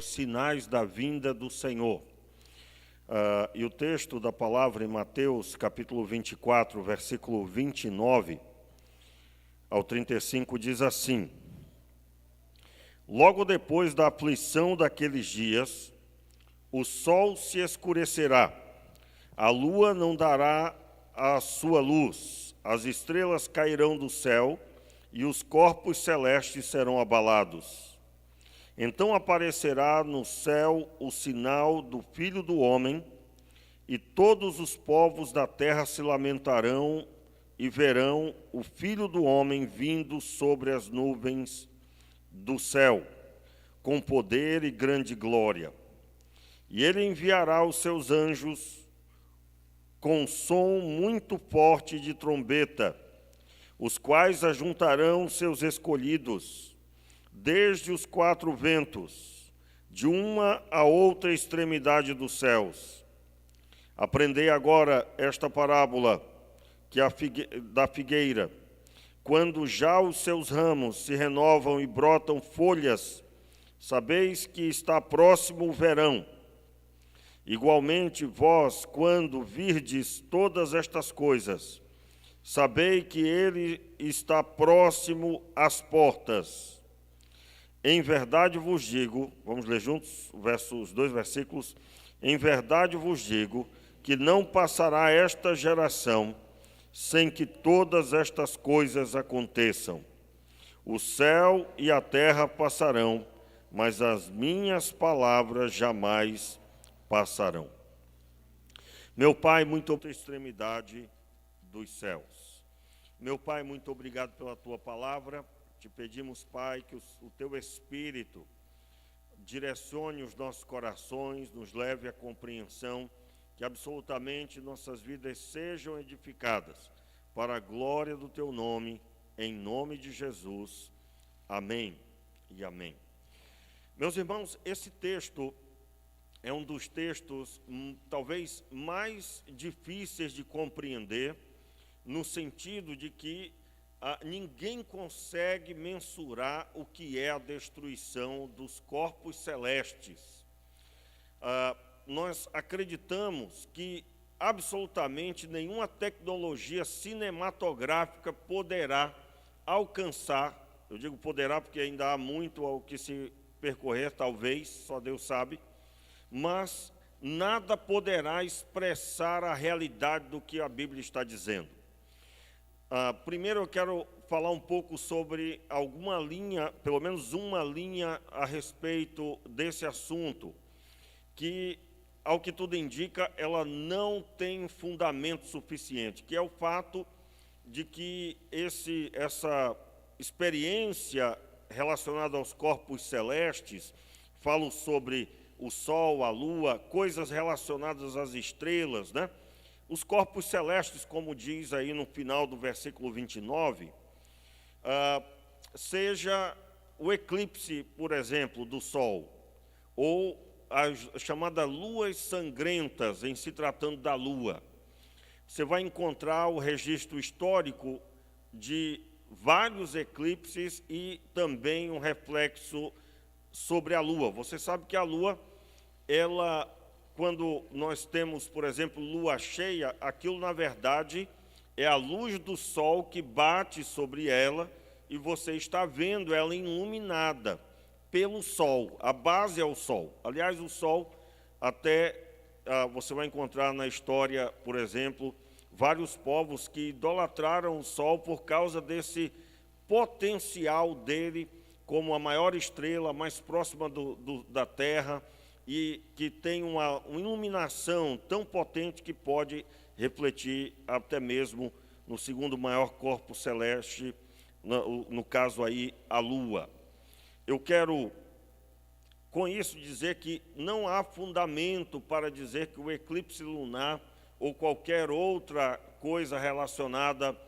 Sinais da vinda do Senhor. E o texto da palavra em Mateus, capítulo 24, versículo 29 ao 35, diz assim: Logo depois da aflição daqueles dias, o sol se escurecerá, a lua não dará a sua luz, as estrelas cairão do céu e os corpos celestes serão abalados. Então aparecerá no céu o sinal do Filho do Homem, e todos os povos da terra se lamentarão e verão o Filho do Homem vindo sobre as nuvens do céu, com poder e grande glória. E ele enviará os seus anjos com som muito forte de trombeta, os quais ajuntarão seus escolhidos desde os quatro ventos, de uma a outra extremidade dos céus. Aprendei agora esta parábola da figueira. Quando já os seus ramos se renovam e brotam folhas, sabeis que está próximo o verão. Igualmente vós, quando virdes todas estas coisas, sabei que ele está próximo às portas. Em verdade vos digo, vamos ler juntos os dois versículos. Em verdade vos digo que não passará esta geração sem que todas estas coisas aconteçam. O céu e a terra passarão, mas as minhas palavras jamais passarão. Meu Pai, muito obrigado pela extremidade dos céus. Meu Pai, muito obrigado pela tua palavra. Te pedimos, Pai, que o Teu Espírito direcione os nossos corações, nos leve à compreensão, que absolutamente nossas vidas sejam edificadas para a glória do Teu nome, em nome de Jesus. Amém e amém. Meus irmãos, esse texto é um dos textos talvez mais difíceis de compreender, no sentido de que ninguém consegue mensurar o que é a destruição dos corpos celestes. Nós acreditamos que absolutamente nenhuma tecnologia cinematográfica poderá alcançar, eu digo poderá porque ainda há muito ao que se percorrer, talvez, só Deus sabe, mas nada poderá expressar a realidade do que a Bíblia está dizendo. Primeiro eu quero falar um pouco sobre alguma linha, pelo menos uma linha a respeito desse assunto, que, ao que tudo indica, ela não tem fundamento suficiente, que é o fato de que essa experiência relacionada aos corpos celestes, falo sobre o sol, a lua, coisas relacionadas às estrelas, né? Os corpos celestes, como diz aí no final do versículo 29, seja o eclipse, por exemplo, do Sol, ou as chamadas luas sangrentas, em se tratando da Lua. Você vai encontrar o registro histórico de vários eclipses e também um reflexo sobre a Lua. Você sabe que a Lua, quando nós temos, por exemplo, lua cheia, aquilo, na verdade, é a luz do sol que bate sobre ela e você está vendo ela iluminada pelo sol. A base é o sol. Aliás, o sol, você vai encontrar na história, por exemplo, vários povos que idolatraram o sol por causa desse potencial dele como a maior estrela mais próxima da Terra, e que tem uma iluminação tão potente que pode refletir até mesmo no segundo maior corpo celeste, no caso aí, a Lua. Eu quero, com isso, dizer que não há fundamento para dizer que o eclipse lunar ou qualquer outra coisa relacionada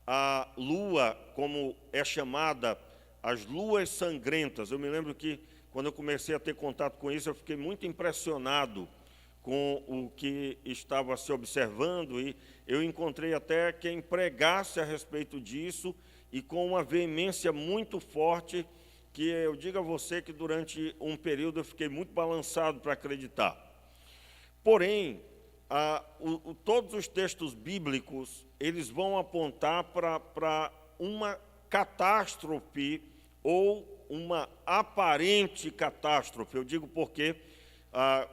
à Lua, como é chamada, as luas sangrentas. Eu me lembro que, quando eu comecei a ter contato com isso, eu fiquei muito impressionado com o que estava se observando, e eu encontrei até quem pregasse a respeito disso, e com uma veemência muito forte, que eu digo a você que durante um período eu fiquei muito balançado para acreditar. Porém, todos os textos bíblicos, eles vão apontar para uma catástrofe ou uma aparente catástrofe. Eu digo porque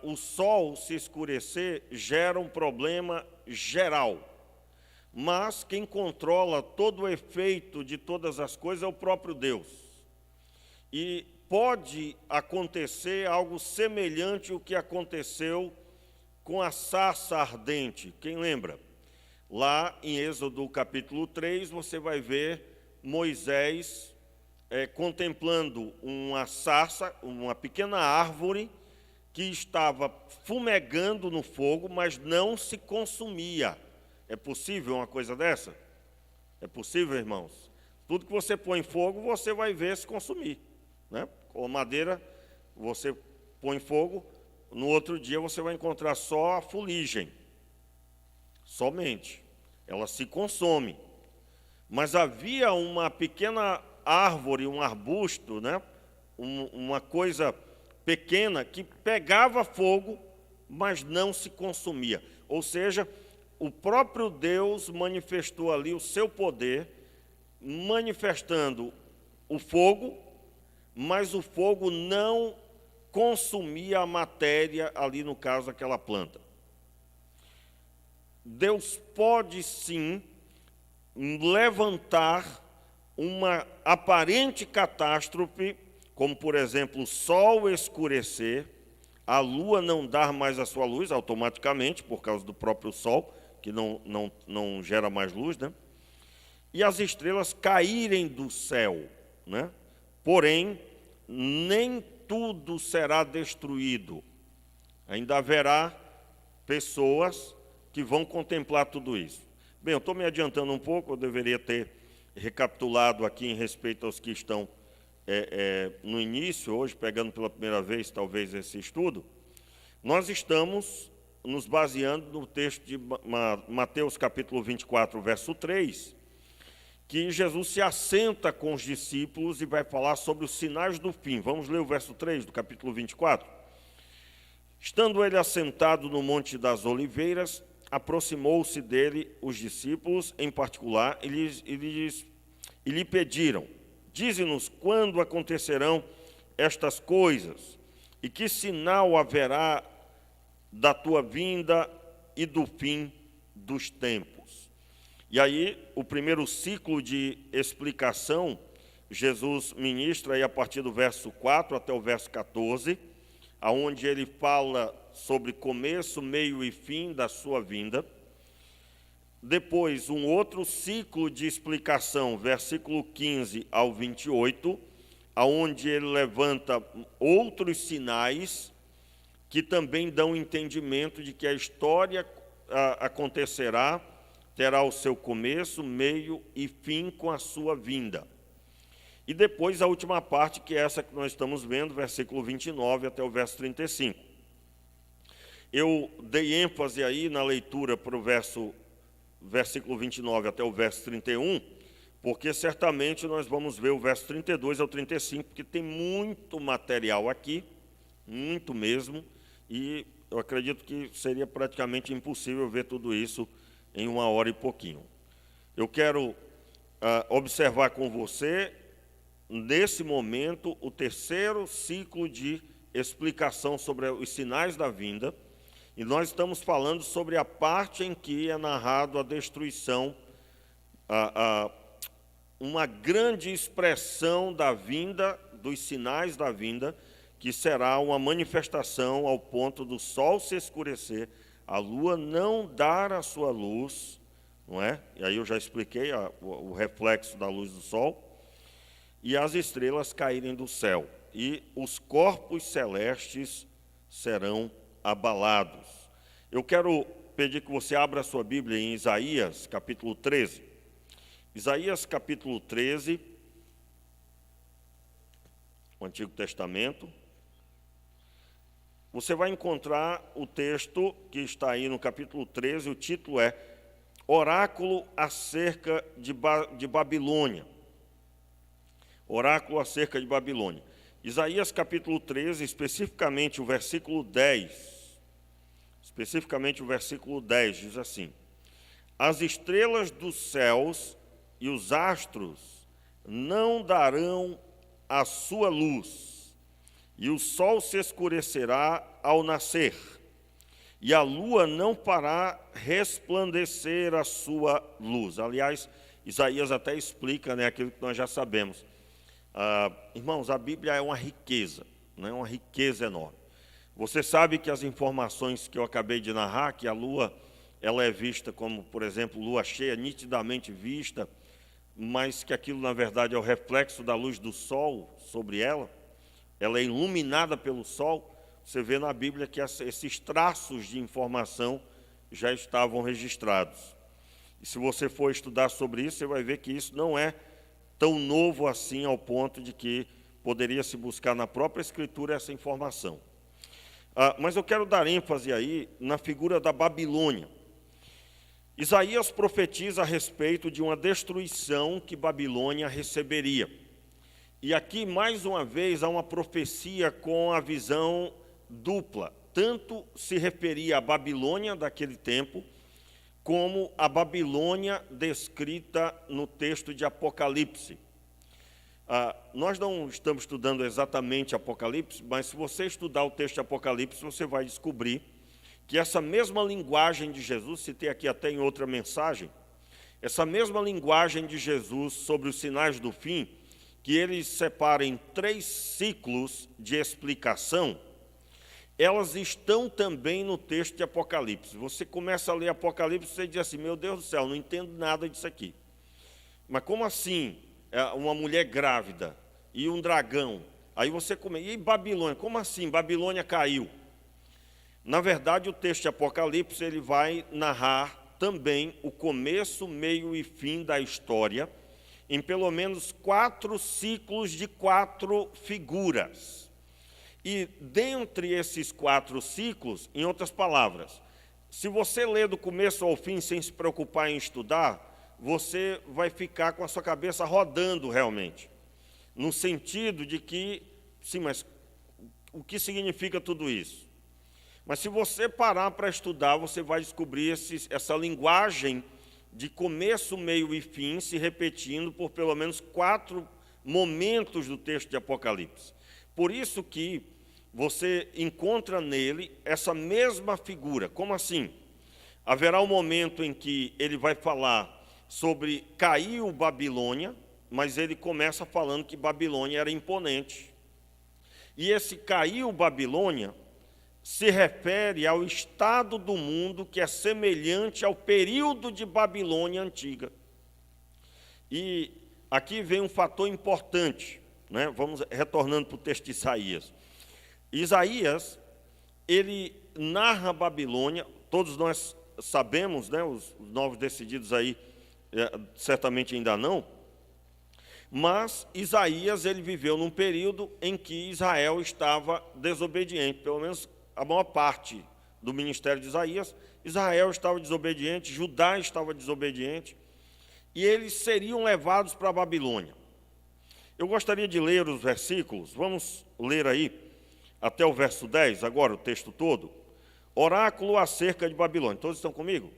o sol se escurecer gera um problema geral. Mas quem controla todo o efeito de todas as coisas é o próprio Deus. E pode acontecer algo semelhante ao que aconteceu com a sarça ardente. Quem lembra? Lá em Êxodo capítulo 3, você vai ver Moisés contemplando uma sarça, uma pequena árvore, que estava fumegando no fogo, mas não se consumia. É possível uma coisa dessa? É possível, irmãos? Tudo que você põe em fogo, você vai ver se consumir, né? Com a madeira, você põe em fogo, no outro dia você vai encontrar só a fuligem. Somente. Ela se consome. Mas havia uma pequena árvore, um arbusto, né? Uma coisa pequena que pegava fogo, mas não se consumia. Ou seja, o próprio Deus manifestou ali o seu poder, manifestando o fogo, mas o fogo não consumia a matéria ali, no caso, aquela planta. Deus pode sim levantar uma aparente catástrofe, como por exemplo o sol escurecer, a lua não dar mais a sua luz automaticamente, por causa do próprio sol, que não gera mais luz, né? E as estrelas caírem do céu, né? Porém, nem tudo será destruído. Ainda haverá pessoas que vão contemplar tudo isso. Bem, eu estou me adiantando um pouco, eu deveria ter recapitulado aqui em respeito aos que estão no início, hoje, pegando pela primeira vez, talvez, esse estudo. Nós estamos nos baseando no texto de Mateus capítulo 24, verso 3, que Jesus se assenta com os discípulos e vai falar sobre os sinais do fim. Vamos ler o verso 3 do capítulo 24? Estando ele assentado no Monte das Oliveiras, aproximou-se dele os discípulos em particular e lhe pediram: dize-nos quando acontecerão estas coisas e que sinal haverá da tua vinda e do fim dos tempos. E aí, o primeiro ciclo de explicação, Jesus ministra aí a partir do verso 4 até o verso 14, aonde ele fala sobre começo, meio e fim da sua vinda. Depois, um outro ciclo de explicação, versículo 15 ao 28, aonde ele levanta outros sinais que também dão entendimento de que a história acontecerá, terá o seu começo, meio e fim com a sua vinda. E depois a última parte, que é essa que nós estamos vendo, versículo 29 até o verso 35. Eu dei ênfase aí na leitura para o versículo 29 até o verso 31, porque certamente nós vamos ver o verso 32 ao 35, porque tem muito material aqui, muito mesmo, e eu acredito que seria praticamente impossível ver tudo isso em 1 hora e pouquinho. Eu quero observar com você, nesse momento, o terceiro ciclo de explicação sobre os sinais da vinda, e nós estamos falando sobre a parte em que é narrado a destruição, uma grande expressão da vinda, dos sinais da vinda, que será uma manifestação ao ponto do sol se escurecer, a lua não dar a sua luz, não é? E aí eu já expliquei o reflexo da luz do sol, e as estrelas caírem do céu, e os corpos celestes serão abalados. Eu quero pedir que você abra a sua Bíblia em Isaías, capítulo 13. Isaías, capítulo 13, o Antigo Testamento. Você vai encontrar o texto que está aí no capítulo 13, o título é Oráculo acerca de Babilônia. Oráculo acerca de Babilônia. Isaías capítulo 13, especificamente o versículo 10. Especificamente o versículo 10 diz assim: as estrelas dos céus e os astros não darão a sua luz, e o sol se escurecerá ao nascer, e a lua não fará resplandecer a sua luz. Aliás, Isaías até explica, aquilo que nós já sabemos. Irmãos, a Bíblia é uma riqueza, uma riqueza enorme. Você sabe que as informações que eu acabei de narrar, que a lua ela é vista como, por exemplo, lua cheia, nitidamente vista, mas que aquilo, na verdade, é o reflexo da luz do sol sobre ela é iluminada pelo sol. Você vê na Bíblia que esses traços de informação já estavam registrados. E se você for estudar sobre isso, você vai ver que isso não é tão novo assim ao ponto de que poderia se buscar na própria Escritura essa informação. Mas eu quero dar ênfase aí na figura da Babilônia. Isaías profetiza a respeito de uma destruição que Babilônia receberia. E aqui, mais uma vez, há uma profecia com a visão dupla. Tanto se referia à Babilônia daquele tempo, como a Babilônia descrita no texto de Apocalipse. Nós não estamos estudando exatamente Apocalipse, mas se você estudar o texto de Apocalipse, você vai descobrir que essa mesma linguagem de Jesus, citei aqui até em outra mensagem, essa mesma linguagem de Jesus sobre os sinais do fim, que ele separa em 3 ciclos de explicação, elas estão também no texto de Apocalipse. Você começa a ler Apocalipse e você diz assim: meu Deus do céu, não entendo nada disso aqui. Mas como assim uma mulher grávida e um dragão? Aí você começa, e Babilônia? Como assim Babilônia caiu? Na verdade, o texto de Apocalipse ele vai narrar também o começo, meio e fim da história, em pelo menos 4 ciclos de 4 figuras. E dentre esses 4 ciclos, em outras palavras, se você ler do começo ao fim sem se preocupar em estudar, você vai ficar com a sua cabeça rodando realmente. No sentido de que, sim, mas o que significa tudo isso? Mas se você parar para estudar, você vai descobrir essa linguagem de começo, meio e fim se repetindo por pelo menos 4 momentos do texto de Apocalipse. Por isso que você encontra nele essa mesma figura. Como assim? Haverá um momento em que ele vai falar sobre caiu Babilônia, mas ele começa falando que Babilônia era imponente. E esse caiu Babilônia se refere ao estado do mundo que é semelhante ao período de Babilônia antiga. E aqui vem um fator importante, Vamos retornando para o texto de Isaías. Isaías, ele narra Babilônia, todos nós sabemos, os novos decididos aí, certamente ainda não, mas Isaías, ele viveu num período em que Israel estava desobediente, pelo menos a maior parte do ministério de Isaías, Israel estava desobediente, Judá estava desobediente, e eles seriam levados para a Babilônia. Eu gostaria de ler os versículos, vamos ler aí, até o verso 10, agora o texto todo. Oráculo acerca de Babilônia. Todos estão comigo?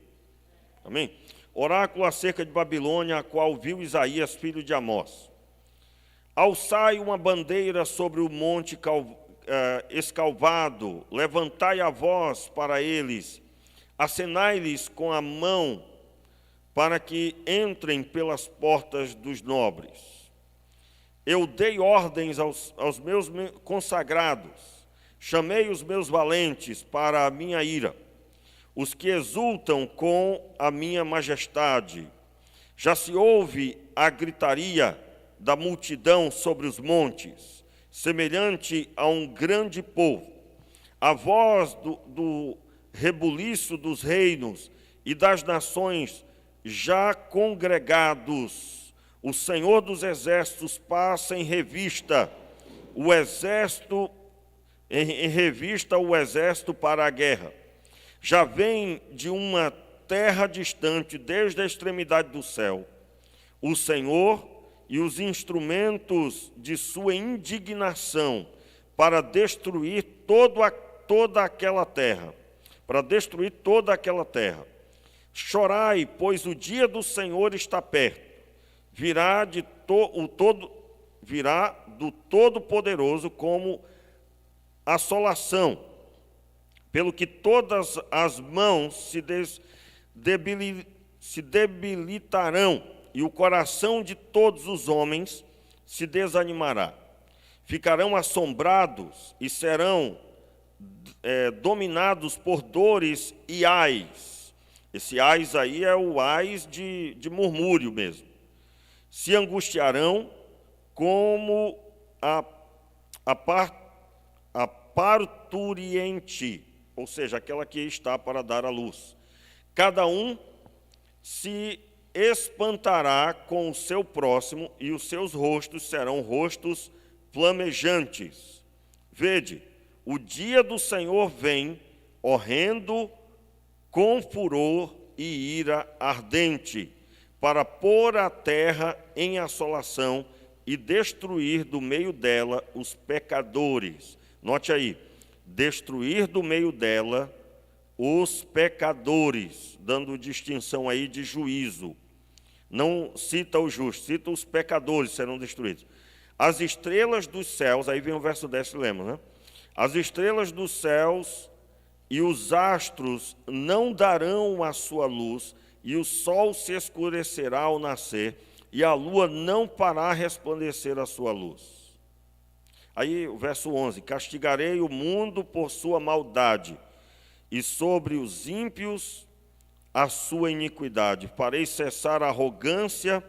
Amém? Oráculo acerca de Babilônia, a qual viu Isaías, filho de Amós. Alçai uma bandeira sobre o monte escalvado, levantai a voz para eles, acenai-lhes com a mão, para que entrem pelas portas dos nobres. Eu dei ordens aos meus consagrados, chamei os meus valentes para a minha ira, os que exultam com a minha majestade. Já se ouve a gritaria da multidão sobre os montes, semelhante a um grande povo. A voz do rebuliço dos reinos e das nações já congregados. O Senhor dos Exércitos passa em revista o exército para a guerra. Já vem de uma terra distante, desde a extremidade do céu, o Senhor, e os instrumentos de sua indignação para destruir toda aquela terra. Para destruir toda aquela terra. Chorai, pois o dia do Senhor está perto. Virá do Todo-Poderoso como assolação, pelo que todas as mãos se debilitarão e o coração de todos os homens se desanimará. Ficarão assombrados e serão dominados por dores e ais. Esse ais aí é o ais de murmúrio mesmo. Se angustiarão como a parturiente, ou seja, aquela que está para dar à luz. Cada um se espantará com o seu próximo, e os seus rostos serão rostos flamejantes. Vede, o dia do Senhor vem, horrendo, com furor e ira ardente, para pôr a terra em assolação e destruir do meio dela os pecadores. Note aí, destruir do meio dela os pecadores, dando distinção aí de juízo. Não cita o justo, cita os pecadores serão destruídos. As estrelas dos céus, aí vem o verso 10 que lemos, né? As estrelas dos céus e os astros não darão a sua luz, e o sol se escurecerá ao nascer, e a lua não fará resplandecer a sua luz. Aí o verso 11, castigarei o mundo por sua maldade, e sobre os ímpios a sua iniquidade. Farei cessar a arrogância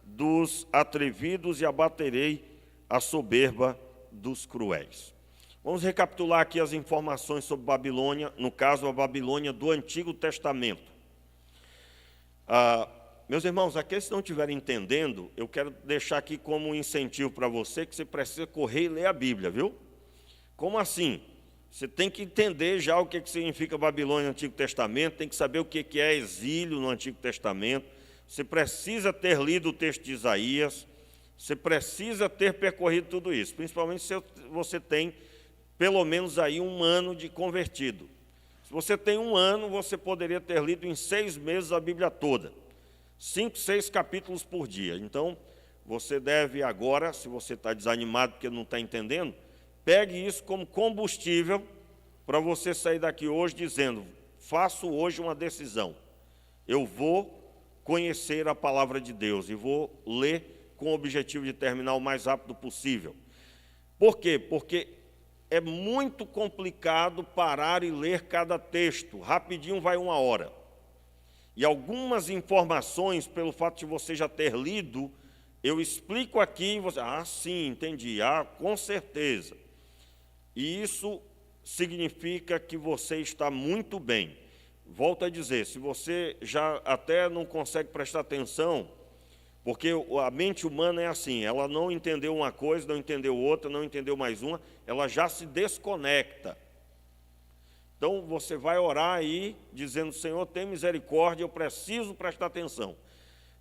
dos atrevidos e abaterei a soberba dos cruéis. Vamos recapitular aqui as informações sobre Babilônia, no caso a Babilônia do Antigo Testamento. Meus irmãos, aqueles que não estiverem entendendo, eu quero deixar aqui como um incentivo para você que você precisa correr e ler a Bíblia, viu? Como assim? Você tem que entender já o que significa Babilônia no Antigo Testamento, tem que saber o que é exílio no Antigo Testamento, você precisa ter lido o texto de Isaías, você precisa ter percorrido tudo isso, principalmente se você tem pelo menos aí 1 ano de convertido. Se você tem 1 ano, você poderia ter lido em 6 meses a Bíblia toda. 5, 6 capítulos por dia. Então, você deve agora, se você está desanimado porque não está entendendo, pegue isso como combustível para você sair daqui hoje dizendo, faço hoje uma decisão. Eu vou conhecer a palavra de Deus e vou ler com o objetivo de terminar o mais rápido possível. Por quê? Porque é muito complicado parar e ler cada texto. Rapidinho vai 1 hora. E algumas informações, pelo fato de você já ter lido, eu explico aqui e você, sim, entendi, com certeza. E isso significa que você está muito bem. Volto a dizer, se você já até não consegue prestar atenção, porque a mente humana é assim, ela não entendeu uma coisa, não entendeu outra, não entendeu mais uma, ela já se desconecta. Então, você vai orar aí, dizendo, Senhor, tem misericórdia, eu preciso prestar atenção.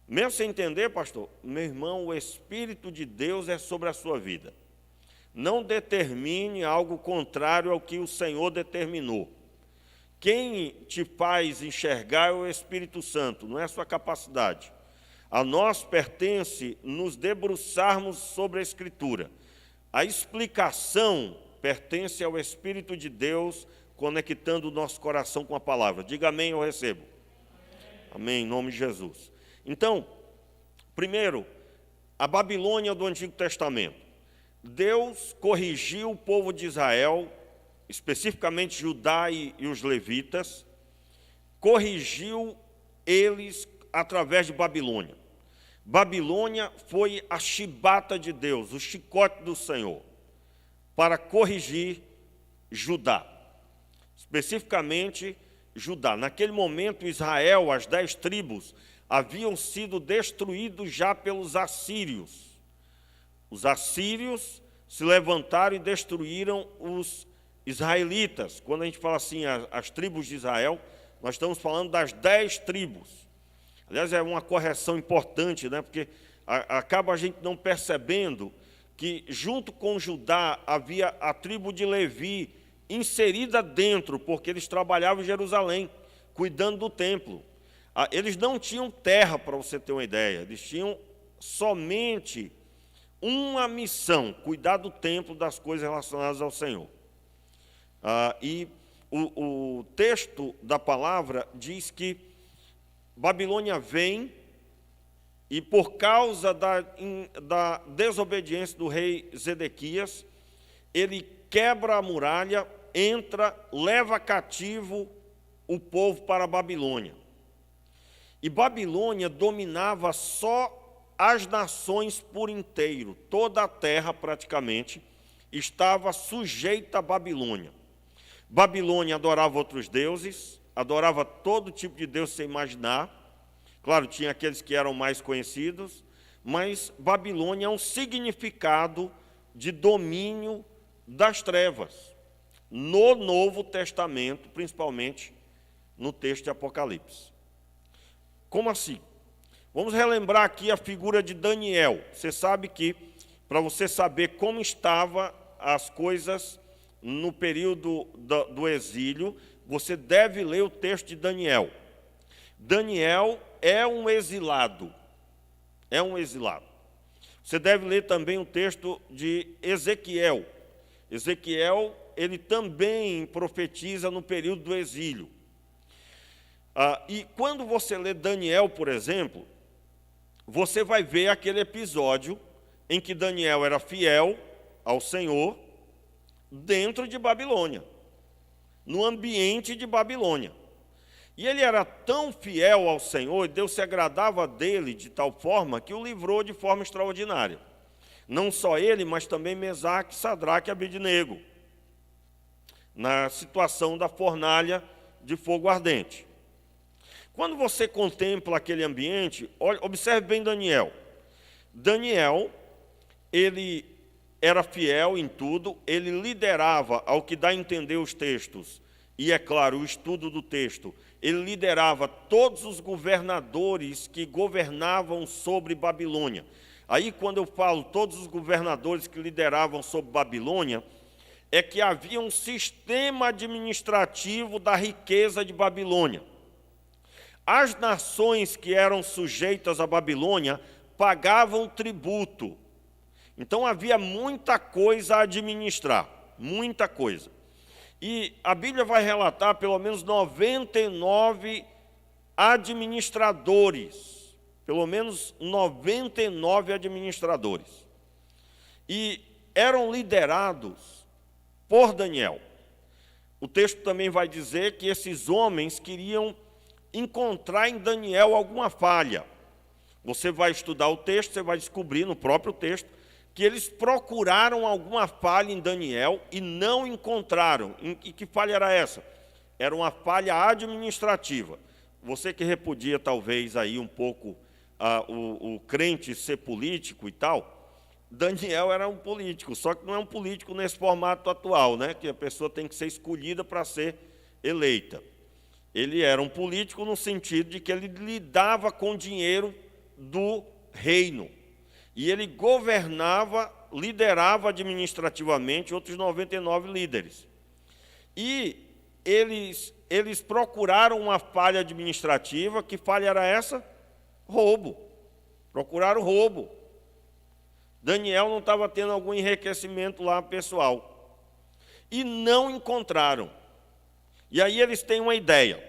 Mesmo sem entender, pastor, meu irmão, o Espírito de Deus é sobre a sua vida. Não determine algo contrário ao que o Senhor determinou. Quem te faz enxergar é o Espírito Santo, não é a sua capacidade. A nós pertence nos debruçarmos sobre a Escritura. A explicação pertence ao Espírito de Deus, conectando o nosso coração com a palavra. Diga amém, eu recebo. Amém, em nome de Jesus. Então, primeiro, a Babilônia do Antigo Testamento. Deus corrigiu o povo de Israel, especificamente Judá e os levitas, corrigiu eles através de Babilônia. Babilônia foi a chibata de Deus, o chicote do Senhor, para corrigir Judá. Especificamente Judá. Naquele momento, Israel, as 10 tribos, haviam sido destruídos já pelos assírios. Os assírios se levantaram e destruíram os israelitas. Quando a gente fala assim, as tribos de Israel, nós estamos falando das 10 tribos. Aliás, é uma correção importante, né? Porque acaba a gente não percebendo que junto com Judá havia a tribo de Levi inserida dentro, porque eles trabalhavam em Jerusalém, cuidando do templo. Eles não tinham terra, para você ter uma ideia, eles tinham somente uma missão: cuidar do templo, das coisas relacionadas ao Senhor. E o texto da palavra diz que Babilônia vem e, por causa da desobediência do rei Zedequias, ele quebra a muralha, entra, leva cativo o povo para a Babilônia. E Babilônia dominava só as nações por inteiro, toda a terra praticamente estava sujeita a Babilônia. Babilônia adorava outros deuses, adorava todo tipo de deus sem imaginar. Claro, tinha aqueles que eram mais conhecidos, mas Babilônia é um significado de domínio das trevas, no Novo Testamento, principalmente no texto de Apocalipse. Como assim? Vamos relembrar aqui a figura de Daniel. Você sabe que, para você saber como estavam as coisas no período do exílio, você deve ler o texto de Daniel. Daniel é um exilado. É um exilado. Você deve ler também o texto de Ezequiel. Ezequiel, ele também profetiza no período do exílio. E quando você lê Daniel, por exemplo, você vai ver aquele episódio em que Daniel era fiel ao Senhor dentro de Babilônia, no ambiente de Babilônia. E ele era tão fiel ao Senhor, e Deus se agradava dele de tal forma que o livrou de forma extraordinária. Não só ele, mas também Mesaque, Sadraque e Abednego, na situação da fornalha de fogo ardente. Quando você contempla aquele ambiente, observe bem Daniel. Daniel, ele era fiel em tudo, ele liderava, ao que dá a entender os textos, e é claro, o estudo do texto, ele liderava todos os governadores que governavam sobre Babilônia. Aí, quando eu falo todos os governadores que lideravam sobre Babilônia, é que havia um sistema administrativo da riqueza de Babilônia. As nações que eram sujeitas a Babilônia pagavam tributo. Então havia muita coisa a administrar, muita coisa. E a Bíblia vai relatar pelo menos 99 administradores, pelo menos 99 administradores. E eram liderados por Daniel. O texto também vai dizer que esses homens queriam encontrar em Daniel alguma falha. Você vai estudar o texto, você vai descobrir no próprio texto que eles procuraram alguma falha em Daniel e não encontraram. E que falha era essa? Era uma falha administrativa. Você que repudia talvez aí um pouco o crente ser político e tal, Daniel era um político, só que não é um político nesse formato atual, né? Que a pessoa tem que ser escolhida para ser eleita. Ele era um político no sentido de que ele lidava com o dinheiro do reino. E ele governava, liderava administrativamente outros 99 líderes. E eles procuraram uma falha administrativa. Que falha era essa? Roubo. Procuraram roubo. Daniel não estava tendo algum enriquecimento lá pessoal. E não encontraram. E aí eles têm uma ideia.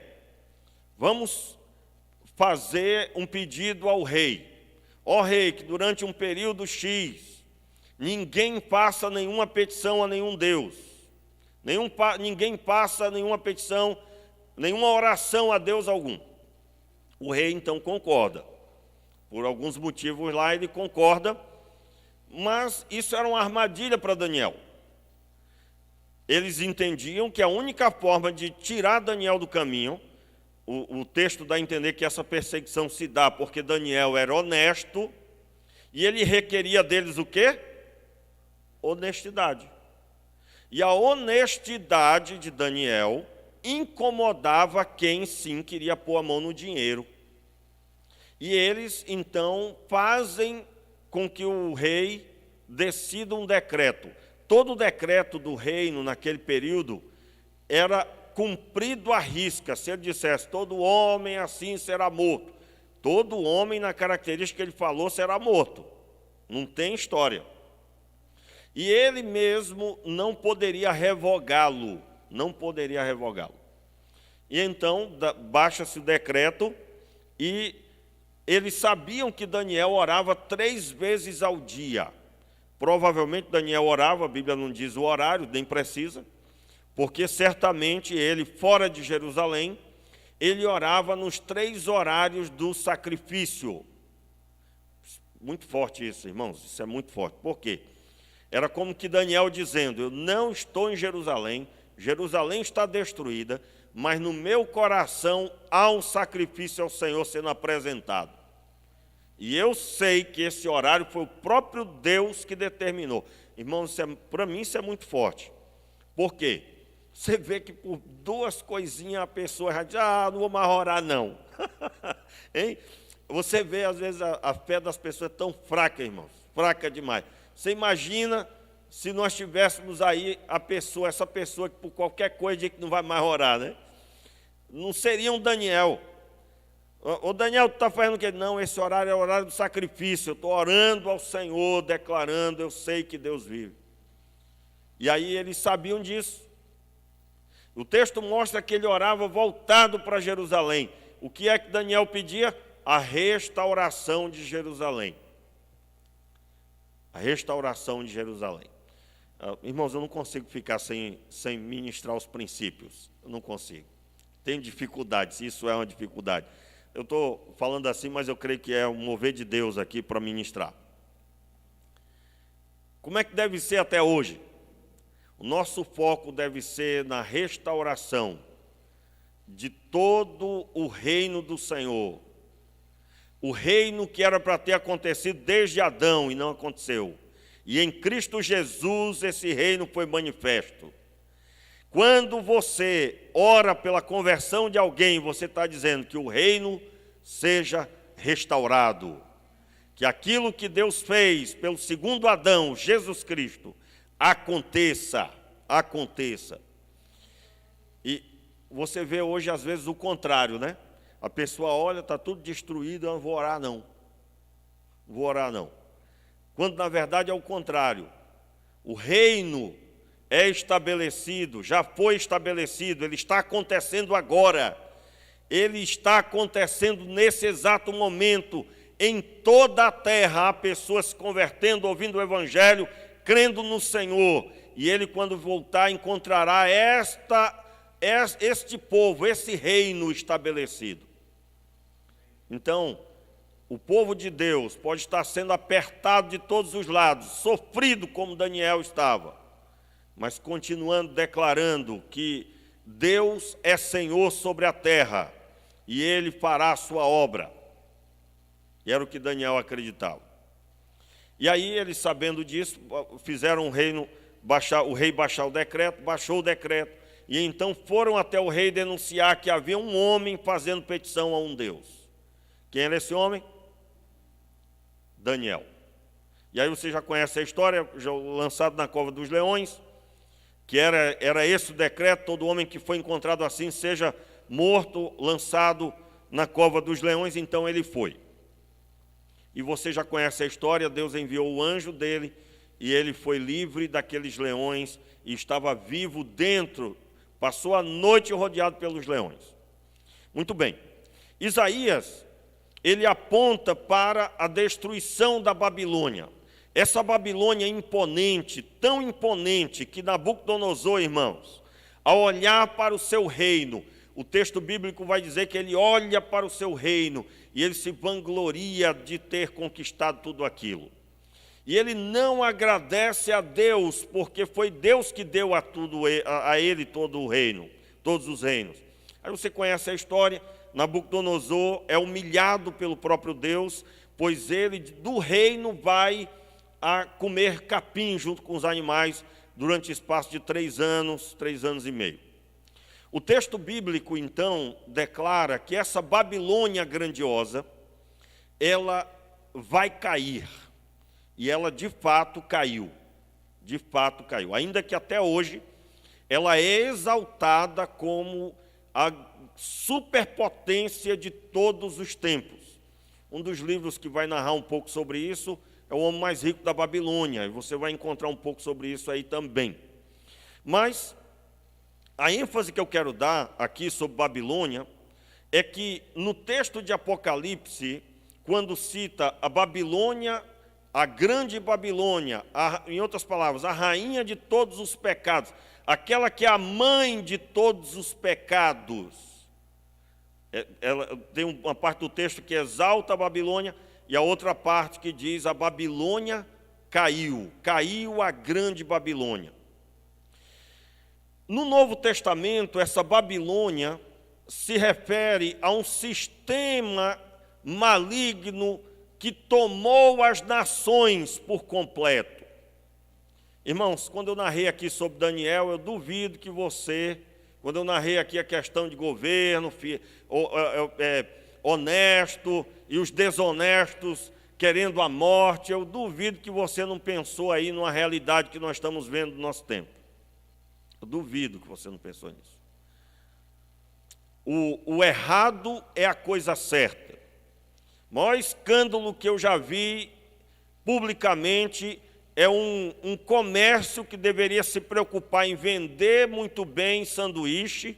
Vamos fazer um pedido ao rei. Ó rei, que durante um período X, ninguém faça nenhuma petição a nenhum Deus. Ninguém faça nenhuma petição, nenhuma oração a Deus algum. O rei então concorda. Por alguns motivos lá ele concorda, mas isso era uma armadilha para Daniel. Eles entendiam que a única forma de tirar Daniel do caminho, o texto dá a entender que essa perseguição se dá porque Daniel era honesto e ele requeria deles o quê? Honestidade. E a honestidade de Daniel incomodava quem sim queria pôr a mão no dinheiro. E eles, então, fazem com que o rei decida um decreto. Todo o decreto do reino, naquele período, era cumprido à risca. Se ele dissesse, todo homem assim será morto, todo homem, na característica que ele falou, será morto. Não tem história. E ele mesmo não poderia revogá-lo. Não poderia revogá-lo. E então, baixa-se o decreto e eles sabiam que Daniel orava 3 vezes ao dia. Provavelmente Daniel orava, a Bíblia não diz o horário, nem precisa, porque certamente ele, fora de Jerusalém, ele orava nos 3 horários do sacrifício. Muito forte isso, irmãos, isso é muito forte. Por quê? Era como que Daniel dizendo, eu não estou em Jerusalém, Jerusalém está destruída, mas no meu coração há um sacrifício ao Senhor sendo apresentado. E eu sei que esse horário foi o próprio Deus que determinou. Irmãos, para mim isso é muito forte. Por quê? Você vê que por 2 coisinhas a pessoa já diz, não vou mais orar não. Hein? Você vê às vezes a fé das pessoas tão fraca, irmãos, fraca demais. Você imagina se nós tivéssemos aí essa pessoa que por qualquer coisa diz que não vai mais orar, né? Não seria um Daniel. Ô Daniel, tu está fazendo o quê? Não, esse horário é o horário do sacrifício. Eu estou orando ao Senhor, declarando, eu sei que Deus vive. E aí eles sabiam disso. O texto mostra que ele orava voltado para Jerusalém. O que é que Daniel pedia? A restauração de Jerusalém. A restauração de Jerusalém. Irmãos, eu não consigo ficar sem ministrar os princípios. Eu não consigo. Tenho dificuldades, isso é uma dificuldade. Eu estou falando assim, mas eu creio que é um mover de Deus aqui para ministrar. Como é que deve ser até hoje? O nosso foco deve ser na restauração de todo o reino do Senhor. O reino que era para ter acontecido desde Adão e não aconteceu. E em Cristo Jesus esse reino foi manifesto. Quando você ora pela conversão de alguém, você está dizendo que o reino seja restaurado. Que aquilo que Deus fez pelo segundo Adão, Jesus Cristo, aconteça. E você vê hoje, às vezes, o contrário, né? A pessoa olha, está tudo destruído, eu não vou orar, não. Não vou orar, não. Quando, na verdade, é o contrário. O reino é estabelecido, já foi estabelecido, ele está acontecendo agora. Ele está acontecendo nesse exato momento. Em toda a terra há pessoas se convertendo, ouvindo o Evangelho, crendo no Senhor. E ele, quando voltar, encontrará este povo, esse reino estabelecido. Então, o povo de Deus pode estar sendo apertado de todos os lados, sofrido como Daniel estava, mas continuando declarando que Deus é Senhor sobre a terra e Ele fará a sua obra. E era o que Daniel acreditava. E aí, eles sabendo disso, fizeram o rei baixar o decreto, baixou o decreto, e então foram até o rei denunciar que havia um homem fazendo petição a um Deus. Quem era esse homem? Daniel. E aí você já conhece a história, já lançado na cova dos leões, que era esse o decreto, todo homem que foi encontrado assim seja morto, lançado na cova dos leões, então ele foi. E você já conhece a história, Deus enviou o anjo dele, e ele foi livre daqueles leões, e estava vivo dentro, passou a noite rodeado pelos leões. Muito bem. Isaías, ele aponta para a destruição da Babilônia. Essa Babilônia imponente, tão imponente, que Nabucodonosor, irmãos, ao olhar para o seu reino, o texto bíblico vai dizer que ele olha para o seu reino e ele se vangloria de ter conquistado tudo aquilo. E ele não agradece a Deus, porque foi Deus que deu a ele todo o reino, todos os reinos. Aí você conhece a história, Nabucodonosor é humilhado pelo próprio Deus, pois ele do reino vai a comer capim junto com os animais durante o espaço de 3 anos e meio. O texto bíblico, então, declara que essa Babilônia grandiosa, ela vai cair. E ela de fato caiu. De fato caiu. Ainda que até hoje ela é exaltada como a superpotência de todos os tempos. Um dos livros que vai narrar um pouco sobre isso é O Homem Mais Rico da Babilônia, e você vai encontrar um pouco sobre isso aí também. Mas a ênfase que eu quero dar aqui sobre Babilônia é que no texto de Apocalipse, quando cita a Babilônia, a grande Babilônia, em outras palavras, a rainha de todos os pecados, aquela que é a mãe de todos os pecados, ela tem uma parte do texto que exalta a Babilônia e a outra parte que diz a Babilônia caiu, caiu a grande Babilônia. No Novo Testamento, essa Babilônia se refere a um sistema maligno que tomou as nações por completo. Irmãos, quando eu narrei aqui sobre Daniel, eu duvido que você, quando eu narrei aqui a questão de governo, honesto e os desonestos querendo a morte, eu duvido que você não pensou aí numa realidade que nós estamos vendo no nosso tempo. Eu duvido que você não pensou nisso. O errado é a coisa certa. O maior escândalo que eu já vi publicamente é um comércio que deveria se preocupar em vender muito bem sanduíche.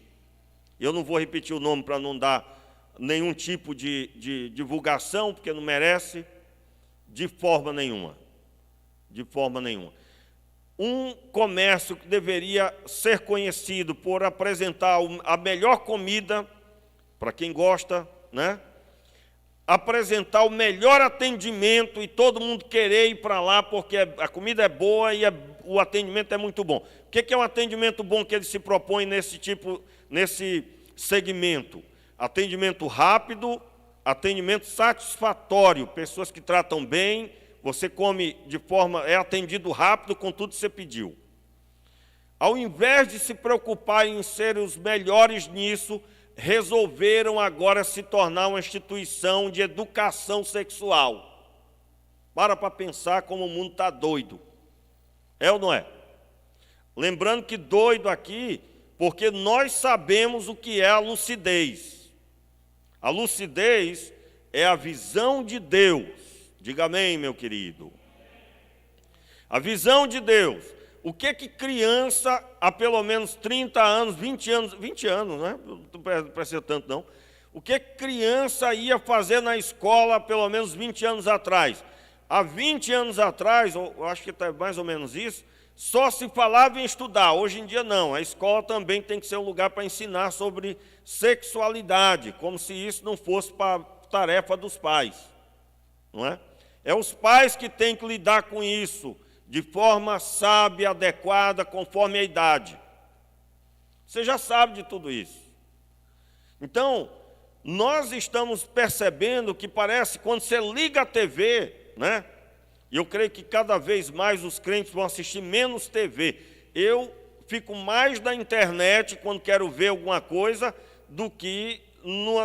Eu não vou repetir o nome para não dar nenhum tipo de divulgação, porque não merece, de forma nenhuma. De forma nenhuma. Um comércio que deveria ser conhecido por apresentar a melhor comida, para quem gosta, né? Apresentar o melhor atendimento e todo mundo querer ir para lá porque a comida é boa e o atendimento é muito bom. O que é um atendimento bom que ele se propõe nesse segmento? Atendimento rápido, atendimento satisfatório, pessoas que tratam bem, você come é atendido rápido com tudo que você pediu. Ao invés de se preocupar em ser os melhores nisso, resolveram agora se tornar uma instituição de educação sexual. Para pensar como o mundo está doido. É ou não é? Lembrando que doido aqui, porque nós sabemos o que é a lucidez. A lucidez é a visão de Deus. Diga amém, meu querido. A visão de Deus. O que criança, há pelo menos 30 anos, 20 anos, né? Não precisa tanto não. O que criança ia fazer na escola há pelo menos 20 anos atrás? Há 20 anos atrás, eu acho que está mais ou menos isso, só se falava em estudar. Hoje em dia não, a escola também tem que ser um lugar para ensinar sobre sexualidade, como se isso não fosse para tarefa dos pais, não é? É os pais que têm que lidar com isso, de forma sábia, adequada, conforme a idade. Você já sabe de tudo isso. Então, nós estamos percebendo que parece, quando você liga a TV, né? E eu creio que cada vez mais os crentes vão assistir menos TV. Eu fico mais na internet quando quero ver alguma coisa do que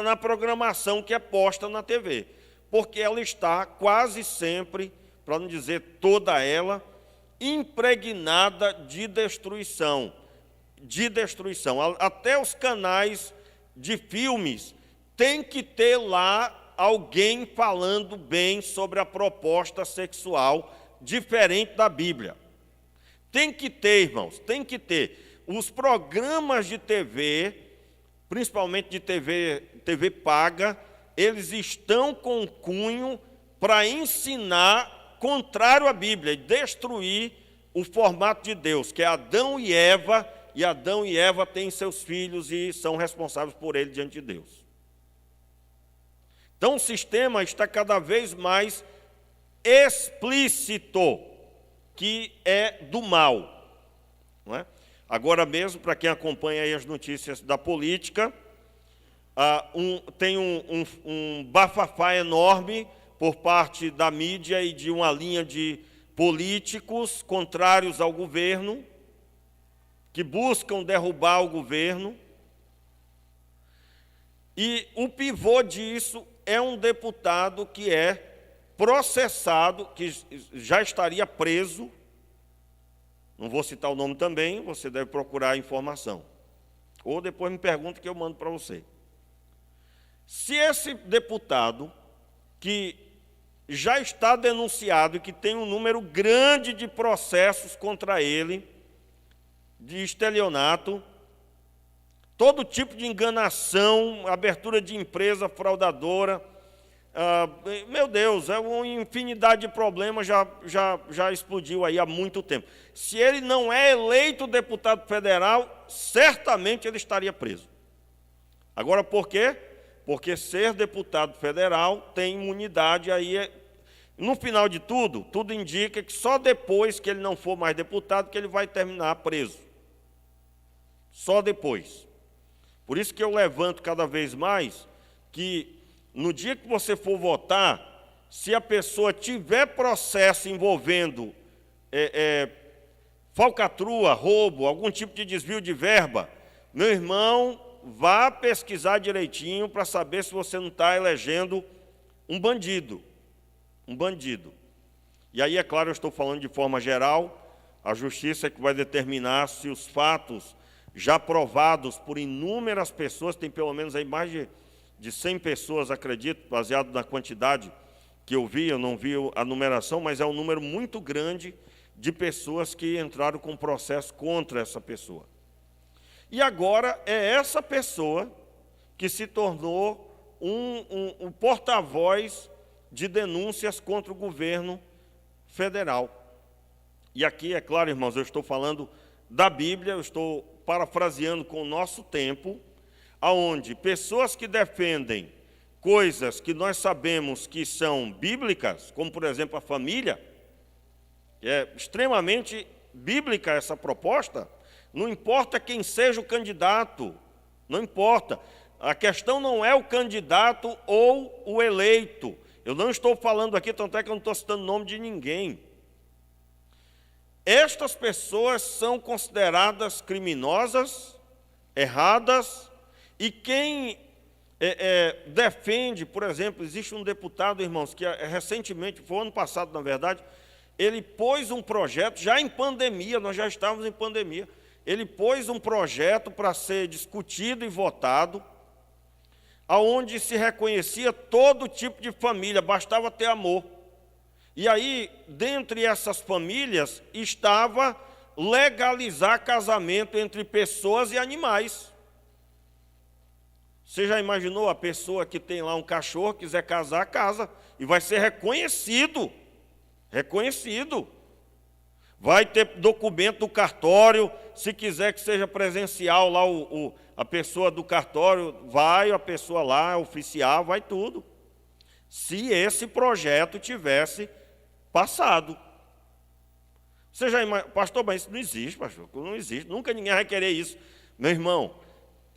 na programação que é posta na TV. Porque ela está quase sempre, para não dizer toda ela, impregnada de destruição. De destruição. Até os canais de filmes têm que ter lá alguém falando bem sobre a proposta sexual diferente da Bíblia. Tem que ter, irmãos, tem que ter. Os programas de TV, principalmente de TV paga, eles estão com cunho para ensinar contrário à Bíblia e destruir o formato de Deus, que é Adão e Eva têm seus filhos e são responsáveis por ele diante de Deus. Então o sistema está cada vez mais explícito, que é do mal. Não é? Agora mesmo, para quem acompanha aí as notícias da política, tem um bafafá enorme por parte da mídia e de uma linha de políticos contrários ao governo, que buscam derrubar o governo. E o pivô disso é um deputado que é processado, que já estaria preso. Não vou citar o nome também, você deve procurar a informação. Ou depois me pergunta que eu mando para você. Se esse deputado, que já está denunciado e que tem um número grande de processos contra ele, de estelionato, todo tipo de enganação, abertura de empresa fraudadora, meu Deus, é uma infinidade de problemas, já explodiu aí há muito tempo. Se ele não é eleito deputado federal, certamente ele estaria preso. Agora, por quê? Porque ser deputado federal tem imunidade, aí, no final de tudo, tudo indica que só depois que ele não for mais deputado que ele vai terminar preso. Só depois. Por isso que eu levanto cada vez mais que, no dia que você for votar, se a pessoa tiver processo envolvendo falcatrua, roubo, algum tipo de desvio de verba, meu irmão, vá pesquisar direitinho para saber se você não está elegendo um bandido. Um bandido. E aí, é claro, eu estou falando de forma geral, a justiça é que vai determinar se os fatos já provados por inúmeras pessoas, tem pelo menos aí mais de 100 pessoas, acredito, baseado na quantidade que eu não vi a numeração, mas é um número muito grande de pessoas que entraram com processo contra essa pessoa. E agora é essa pessoa que se tornou um porta-voz de denúncias contra o governo federal. E aqui, é claro, irmãos, eu estou falando da Bíblia, eu estou parafraseando com o nosso tempo, aonde pessoas que defendem coisas que nós sabemos que são bíblicas, como, por exemplo, a família, que é extremamente bíblica essa proposta, não importa quem seja o candidato, não importa. A questão não é o candidato ou o eleito. Eu não estou falando aqui, tanto é que eu não estou citando o nome de ninguém. Estas pessoas são consideradas criminosas, erradas, e quem defende, por exemplo, existe um deputado, irmãos, que recentemente, foi ano passado, na verdade, ele pôs um projeto, já em pandemia, nós já estávamos em pandemia, ele pôs um projeto para ser discutido e votado, aonde se reconhecia todo tipo de família, bastava ter amor. E aí, dentre essas famílias, estava legalizar casamento entre pessoas e animais. Você já imaginou a pessoa que tem lá um cachorro, quiser casar, casa, e vai ser reconhecido. Reconhecido. Vai ter documento do cartório, se quiser que seja presencial lá a pessoa do cartório, vai a pessoa lá, oficial, vai tudo. Se esse projeto tivesse passado. Você já imagina, pastor, mas isso não existe, pastor, não existe, nunca ninguém vai querer isso. Meu irmão,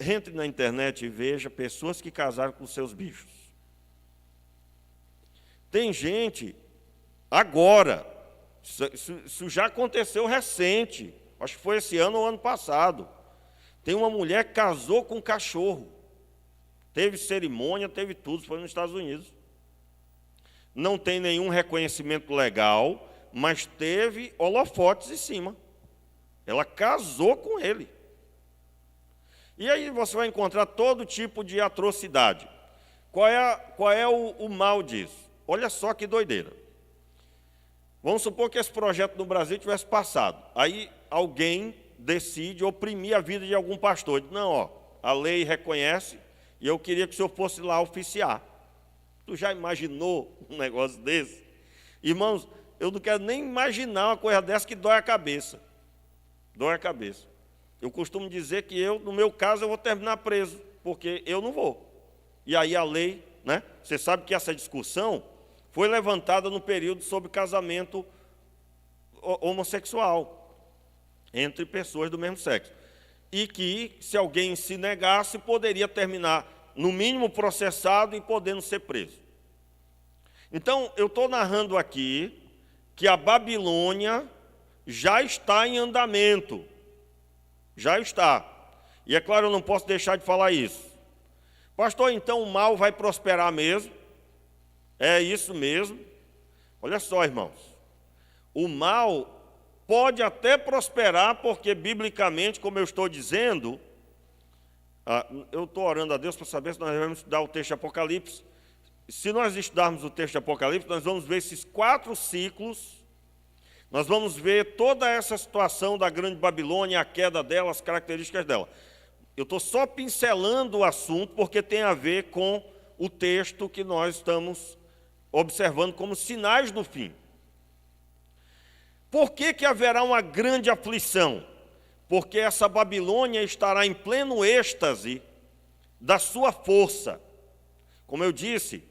entre na internet e veja pessoas que casaram com seus bichos. Tem gente, agora, isso já aconteceu recente, acho que foi esse ano ou ano passado. Tem uma mulher que casou com um cachorro. Teve cerimônia, teve tudo, foi nos Estados Unidos. Não tem nenhum reconhecimento legal, mas teve holofotes em cima. Ela casou com ele. E aí você vai encontrar todo tipo de atrocidade. Qual é o mal disso? Olha só que doideira. Vamos supor que esse projeto no Brasil tivesse passado. Aí alguém decide oprimir a vida de algum pastor. Diz, não, ó, a lei reconhece e eu queria que o senhor fosse lá oficiar. Tu já imaginou um negócio desse? Irmãos, eu não quero nem imaginar uma coisa dessa que dói a cabeça. Dói a cabeça. Eu costumo dizer que no meu caso, eu vou terminar preso, porque eu não vou. E aí a lei, né? Você sabe que essa discussão foi levantada no período sobre casamento homossexual entre pessoas do mesmo sexo. E que, se alguém se negasse, poderia terminar, no mínimo, processado e podendo ser preso. Então, eu estou narrando aqui que a Babilônia já está em andamento. Já está. E, é claro, eu não posso deixar de falar isso. Pastor, então o mal vai prosperar mesmo? É isso mesmo. Olha só, irmãos. O mal pode até prosperar, porque biblicamente, como eu estou dizendo, eu estou orando a Deus para saber se nós vamos estudar o texto de Apocalipse. Se nós estudarmos o texto de Apocalipse, nós vamos ver esses 4 ciclos, nós vamos ver toda essa situação da grande Babilônia, a queda dela, as características dela. Eu estou só pincelando o assunto, porque tem a ver com o texto que nós estamos observando como sinais do fim. Por que haverá uma grande aflição? Porque essa Babilônia estará em pleno êxtase da sua força. Como eu disse,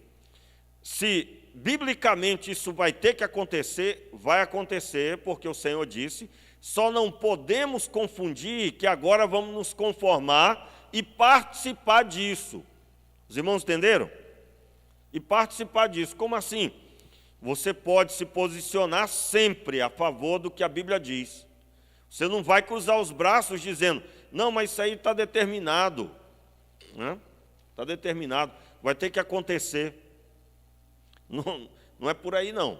se biblicamente isso vai ter que acontecer, vai acontecer, porque o Senhor disse, só não podemos confundir que agora vamos nos conformar e participar disso. Os irmãos entenderam? E participar disso. Como assim? Você pode se posicionar sempre a favor do que a Bíblia diz. Você não vai cruzar os braços dizendo, não, mas isso aí está determinado. Está determinado, vai ter que acontecer. Não é por aí, não.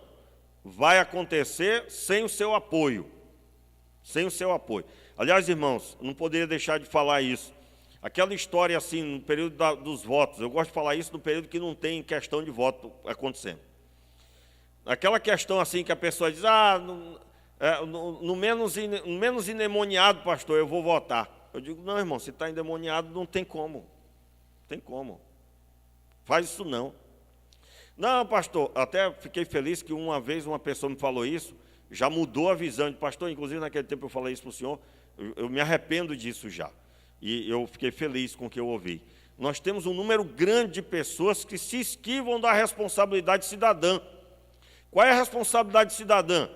Vai acontecer sem o seu apoio. Sem o seu apoio. Aliás, irmãos, não poderia deixar de falar isso. Aquela história assim, no período dos votos, eu gosto de falar isso no período que não tem questão de voto acontecendo. Aquela questão assim que a pessoa diz, no menos endemoniado, pastor, eu vou votar. Eu digo, não, irmão, se está endemoniado, não tem como. Não tem como. Faz isso não. Não, pastor, até fiquei feliz que uma vez uma pessoa me falou isso, já mudou a visão de pastor, inclusive naquele tempo eu falei isso para o senhor, eu me arrependo disso já. E eu fiquei feliz com o que eu ouvi. Nós temos um número grande de pessoas que se esquivam da responsabilidade cidadã. Qual é a responsabilidade cidadã?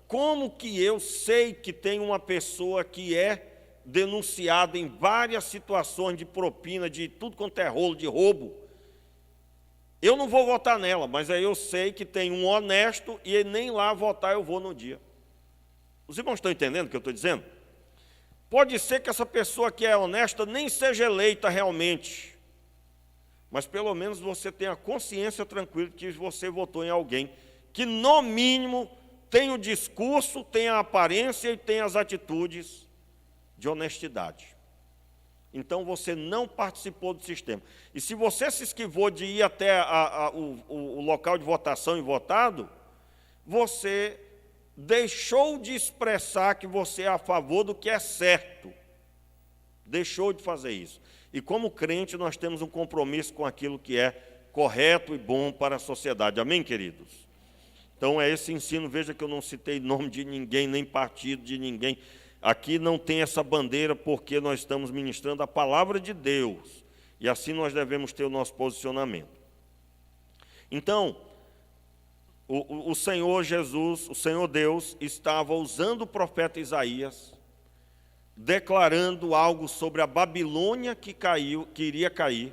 Como que eu sei que tem uma pessoa que é denunciada em várias situações de propina, de tudo quanto é rolo, de roubo? Eu não vou votar nela, mas aí eu sei que tem um honesto e nem lá votar eu vou no dia. Os irmãos estão entendendo o que eu estou dizendo? Pode ser que essa pessoa que é honesta nem seja eleita realmente, mas pelo menos você tenha a consciência tranquila de que você votou em alguém que, no mínimo, tem o discurso, tem a aparência e tem as atitudes de honestidade. Então, você não participou do sistema. E se você se esquivou de ir até o local de votação e votado, você deixou de expressar que você é a favor do que é certo. Deixou de fazer isso. E como crente, nós temos um compromisso com aquilo que é correto e bom para a sociedade. Amém, queridos? Então, é esse ensino. Veja que eu não citei nome de ninguém, nem partido de ninguém. Aqui não tem essa bandeira porque nós estamos ministrando a palavra de Deus. E assim nós devemos ter o nosso posicionamento. Então, o Senhor Jesus, o Senhor Deus, estava usando o profeta Isaías, declarando algo sobre a Babilônia que iria cair.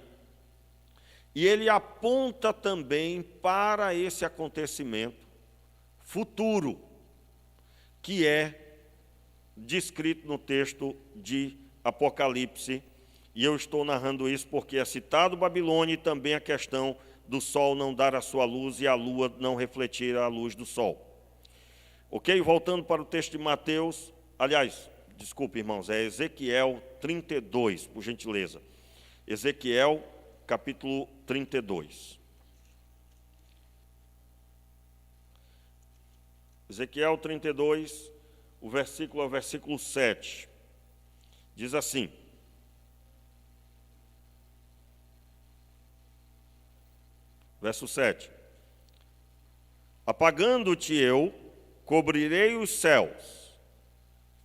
E ele aponta também para esse acontecimento futuro, que é descrito no texto de Apocalipse, e eu estou narrando isso porque é citado Babilônia e também a questão do sol não dar a sua luz e a lua não refletir a luz do sol. Ok? Voltando para o texto de Mateus, aliás, desculpe, irmãos, é Ezequiel 32, por gentileza. Ezequiel, capítulo 32. Ezequiel 32, o versículo é o versículo 7. Diz assim: verso 7. Apagando-te eu, cobrirei os céus,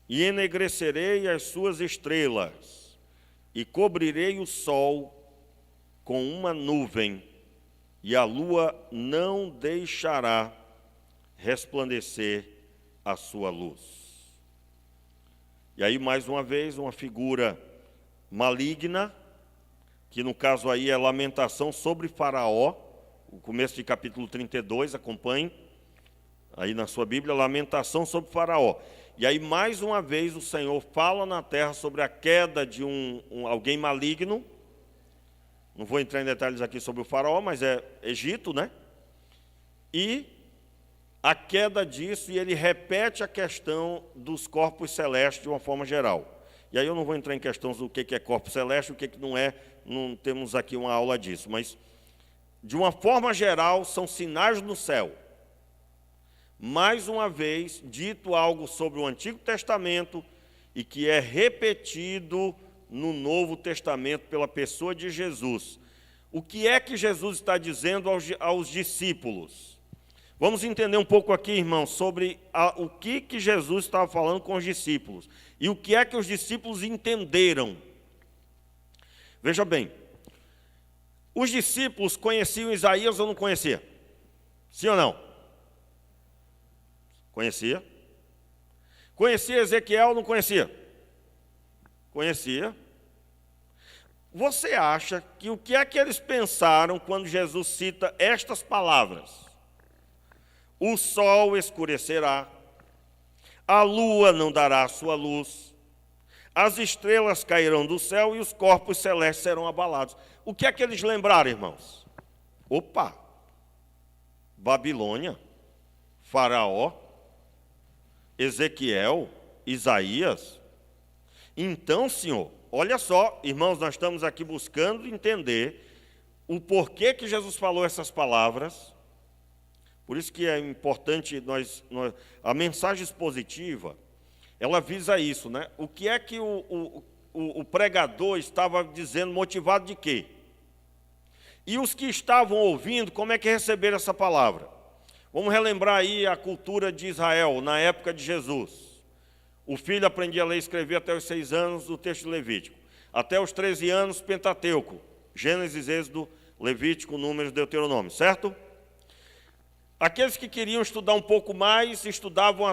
e enegrecerei as suas estrelas, e cobrirei o sol com uma nuvem, e a lua não deixará resplandecer a sua luz. E aí, mais uma vez, uma figura maligna, que no caso aí é lamentação sobre Faraó, o começo de capítulo 32, acompanhe, aí na sua Bíblia, lamentação sobre Faraó. E aí, mais uma vez, o Senhor fala na terra sobre a queda de alguém maligno, Não vou entrar em detalhes aqui sobre o faraó, mas é Egito, né? E a queda disso, e ele repete a questão dos corpos celestes de uma forma geral. E aí eu não vou entrar em questões do que é corpo celeste, o que não é, não temos aqui uma aula disso, mas de uma forma geral são sinais no céu. Mais uma vez, dito algo sobre o Antigo Testamento e que é repetido no Novo Testamento pela pessoa de Jesus. O que é que Jesus está dizendo aos discípulos? Vamos entender um pouco aqui, irmãos, sobre o que Jesus estava falando com os discípulos e o que é que os discípulos entenderam. Veja bem, os discípulos conheciam Isaías ou não conheciam? Sim ou não? Conhecia. Conhecia Ezequiel ou não conhecia? Conhecia. Você acha que o que é que eles pensaram quando Jesus cita estas palavras? O sol escurecerá, a lua não dará a sua luz, as estrelas cairão do céu e os corpos celestes serão abalados. O que é que eles lembraram, irmãos? Opa! Babilônia, Faraó, Ezequiel, Isaías. Então, Senhor, olha só, irmãos, nós estamos aqui buscando entender o porquê que Jesus falou essas palavras. Por isso que é importante a mensagem expositiva, ela visa isso, né? O que é que o pregador estava dizendo, motivado de quê? E os que estavam ouvindo, como é que receberam essa palavra? Vamos relembrar aí a cultura de Israel, na época de Jesus. O filho aprendia a ler e escrever até os 6 anos, do texto de Levítico. Até os 13 anos, Pentateuco, Gênesis, Êxodo, Levítico, Números, Deuteronômio, certo? Aqueles que queriam estudar um pouco mais, estudavam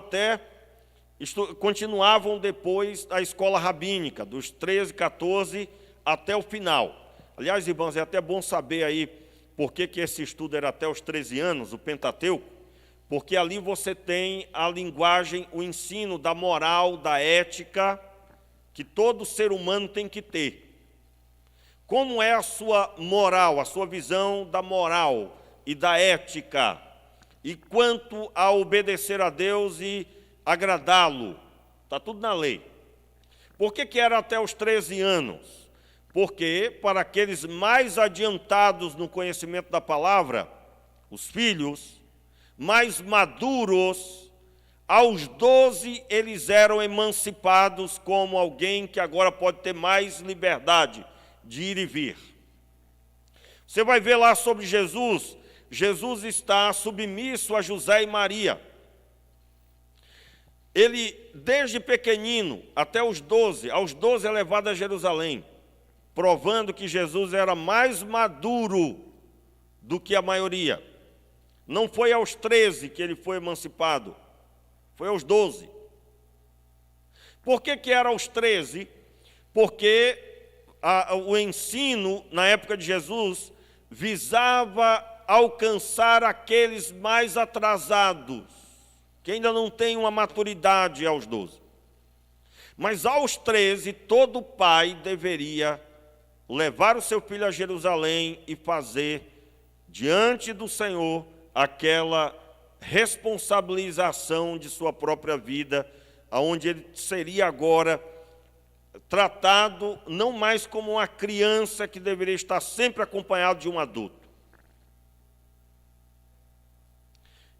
continuavam depois a escola rabínica, dos 13, 14 até o final. Aliás, irmãos, é até bom saber aí por que esse estudo era até os 13 anos, o Pentateuco, porque ali você tem a linguagem, o ensino da moral, da ética, que todo ser humano tem que ter. Como é a sua moral, a sua visão da moral e da ética, e quanto a obedecer a Deus e agradá-lo, está tudo na lei. Por que era até os 13 anos? Porque para aqueles mais adiantados no conhecimento da palavra, os filhos, mais maduros, aos 12 eles eram emancipados como alguém que agora pode ter mais liberdade de ir e vir. Você vai ver lá sobre Jesus, Jesus está submisso a José e Maria. Ele, desde pequenino, até os 12, aos 12 é levado a Jerusalém, provando que Jesus era mais maduro do que a maioria. Não foi aos 13 que ele foi emancipado, foi aos 12. Por que era aos 13? Porque o ensino, na época de Jesus, visava alcançar aqueles mais atrasados, que ainda não têm uma maturidade aos 12. Mas aos 13, todo pai deveria levar o seu filho a Jerusalém e fazer, diante do Senhor, aquela responsabilização de sua própria vida, onde ele seria agora tratado não mais como uma criança que deveria estar sempre acompanhado de um adulto.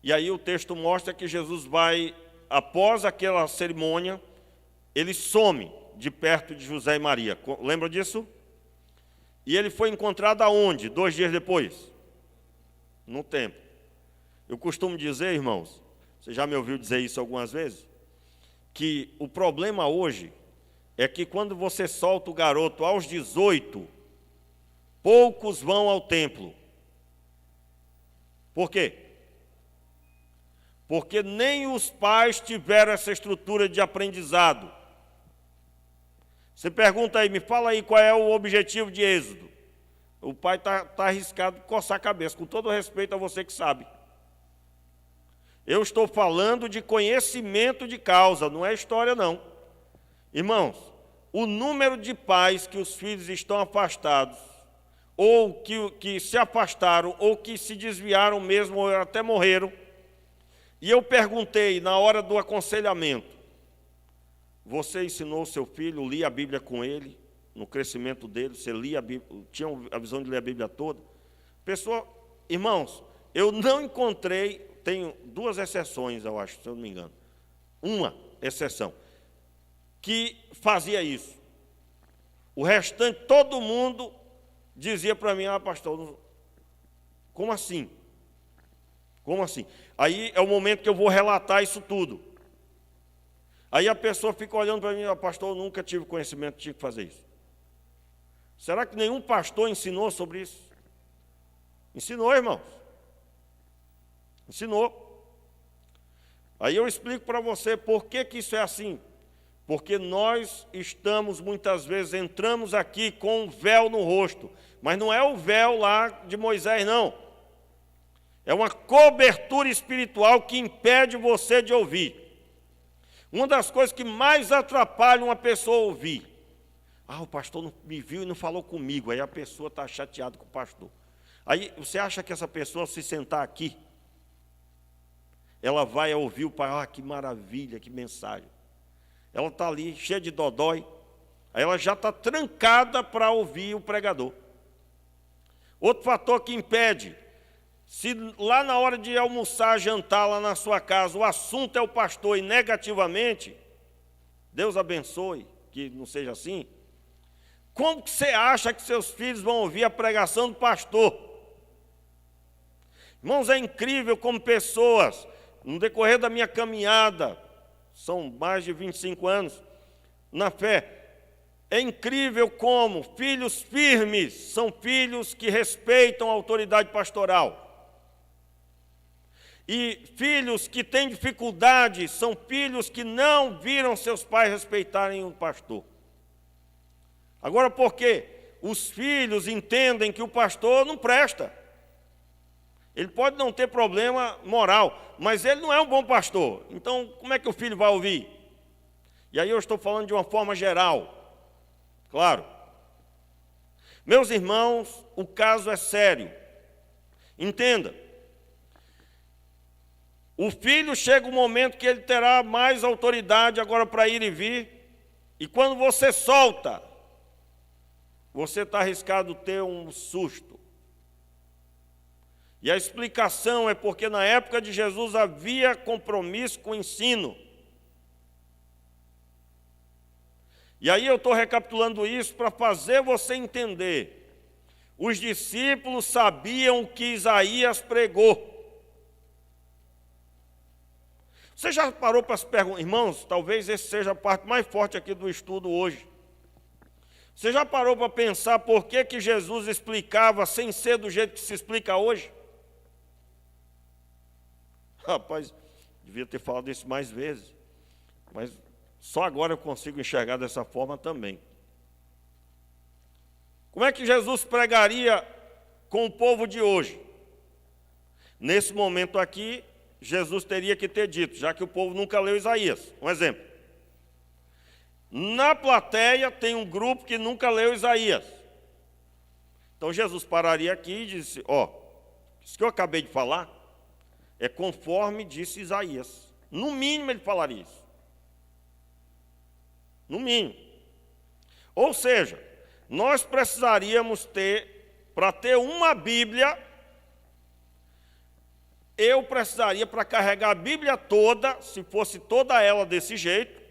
E aí o texto mostra que Jesus vai, após aquela cerimônia, ele some de perto de José e Maria. Lembra disso? E ele foi encontrado aonde? 2 dias depois? No templo. Eu costumo dizer, irmãos, você já me ouviu dizer isso algumas vezes, que o problema hoje é que quando você solta o garoto aos 18, poucos vão ao templo. Por quê? Porque nem os pais tiveram essa estrutura de aprendizado. Você pergunta aí, me fala aí qual é o objetivo de Êxodo. O pai está arriscado de coçar a cabeça, com todo respeito a você que sabe. Eu estou falando de conhecimento de causa, não é história não. Irmãos, o número de pais que os filhos estão afastados, ou que se afastaram, ou que se desviaram mesmo, ou até morreram. E eu perguntei, na hora do aconselhamento, você ensinou seu filho, lia a Bíblia com ele, no crescimento dele, você lia a Bíblia, tinha a visão de ler a Bíblia toda? Pessoa, irmãos, eu não encontrei, tenho 2 exceções, eu acho, se eu não me engano. Uma exceção, que fazia isso. O restante, todo mundo dizia para mim, pastor, como assim? Como assim? Aí é o momento que eu vou relatar isso tudo. Aí a pessoa fica olhando para mim, pastor, eu nunca tive conhecimento de que fazer isso. Será que nenhum pastor ensinou sobre isso? Ensinou, irmãos. Ensinou. Aí eu explico para você por que isso é assim. Porque nós estamos, muitas vezes, entramos aqui com um véu no rosto. Mas não é o véu lá de Moisés, não. É uma cobertura espiritual que impede você de ouvir. Uma das coisas que mais atrapalha uma pessoa a ouvir. O pastor não me viu e não falou comigo. Aí a pessoa está chateada com o pastor. Aí você acha que essa pessoa, se sentar aqui, ela vai ouvir o pai, que maravilha, que mensagem. Ela está ali, cheia de dodói. Aí ela já está trancada para ouvir o pregador. Outro fator que impede, se lá na hora de almoçar, jantar lá na sua casa, o assunto é o pastor e negativamente, Deus abençoe, que não seja assim, como que você acha que seus filhos vão ouvir a pregação do pastor? Irmãos, é incrível como pessoas, no decorrer da minha caminhada, são mais de 25 anos, na fé, é incrível como filhos firmes são filhos que respeitam a autoridade pastoral. E filhos que têm dificuldade são filhos que não viram seus pais respeitarem o pastor. Agora, por quê? Os filhos entendem que o pastor não presta. Ele pode não ter problema moral, mas ele não é um bom pastor. Então, como é que o filho vai ouvir? E aí eu estou falando de uma forma geral. Claro. Meus irmãos, o caso é sério. Entenda. O filho chega um momento que ele terá mais autoridade agora para ir e vir. E quando você solta, você está arriscado ter um susto. E a explicação é porque na época de Jesus havia compromisso com o ensino. E aí eu estou recapitulando isso para fazer você entender. Os discípulos sabiam o que Isaías pregou. Você já parou para se perguntar, irmãos, talvez essa seja a parte mais forte aqui do estudo hoje. Você já parou para pensar por que Jesus explicava sem ser do jeito que se explica hoje? Rapaz, devia ter falado isso mais vezes, mas só agora eu consigo enxergar dessa forma também. Como é que Jesus pregaria com o povo de hoje? Nesse momento aqui, Jesus teria que ter dito, já que o povo nunca leu Isaías. Um exemplo. Na plateia tem um grupo que nunca leu Isaías. Então Jesus pararia aqui e disse, isso que eu acabei de falar é conforme disse Isaías. No mínimo ele falaria isso. No mínimo. Ou seja, nós precisaríamos ter, para ter uma Bíblia, eu precisaria, para carregar a Bíblia toda, se fosse toda ela desse jeito,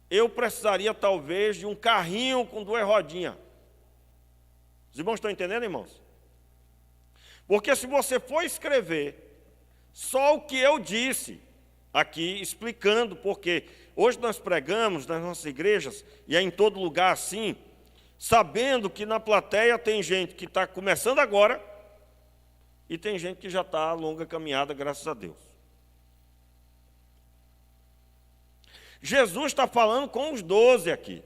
eu precisaria talvez de um carrinho com 2 rodinhas. Os irmãos estão entendendo, irmãos? Porque se você for escrever só o que eu disse aqui, explicando porque hoje nós pregamos nas nossas igrejas, e é em todo lugar assim, sabendo que na plateia tem gente que está começando agora, e tem gente que já está a longa caminhada, graças a Deus. Jesus está falando com os 12 aqui.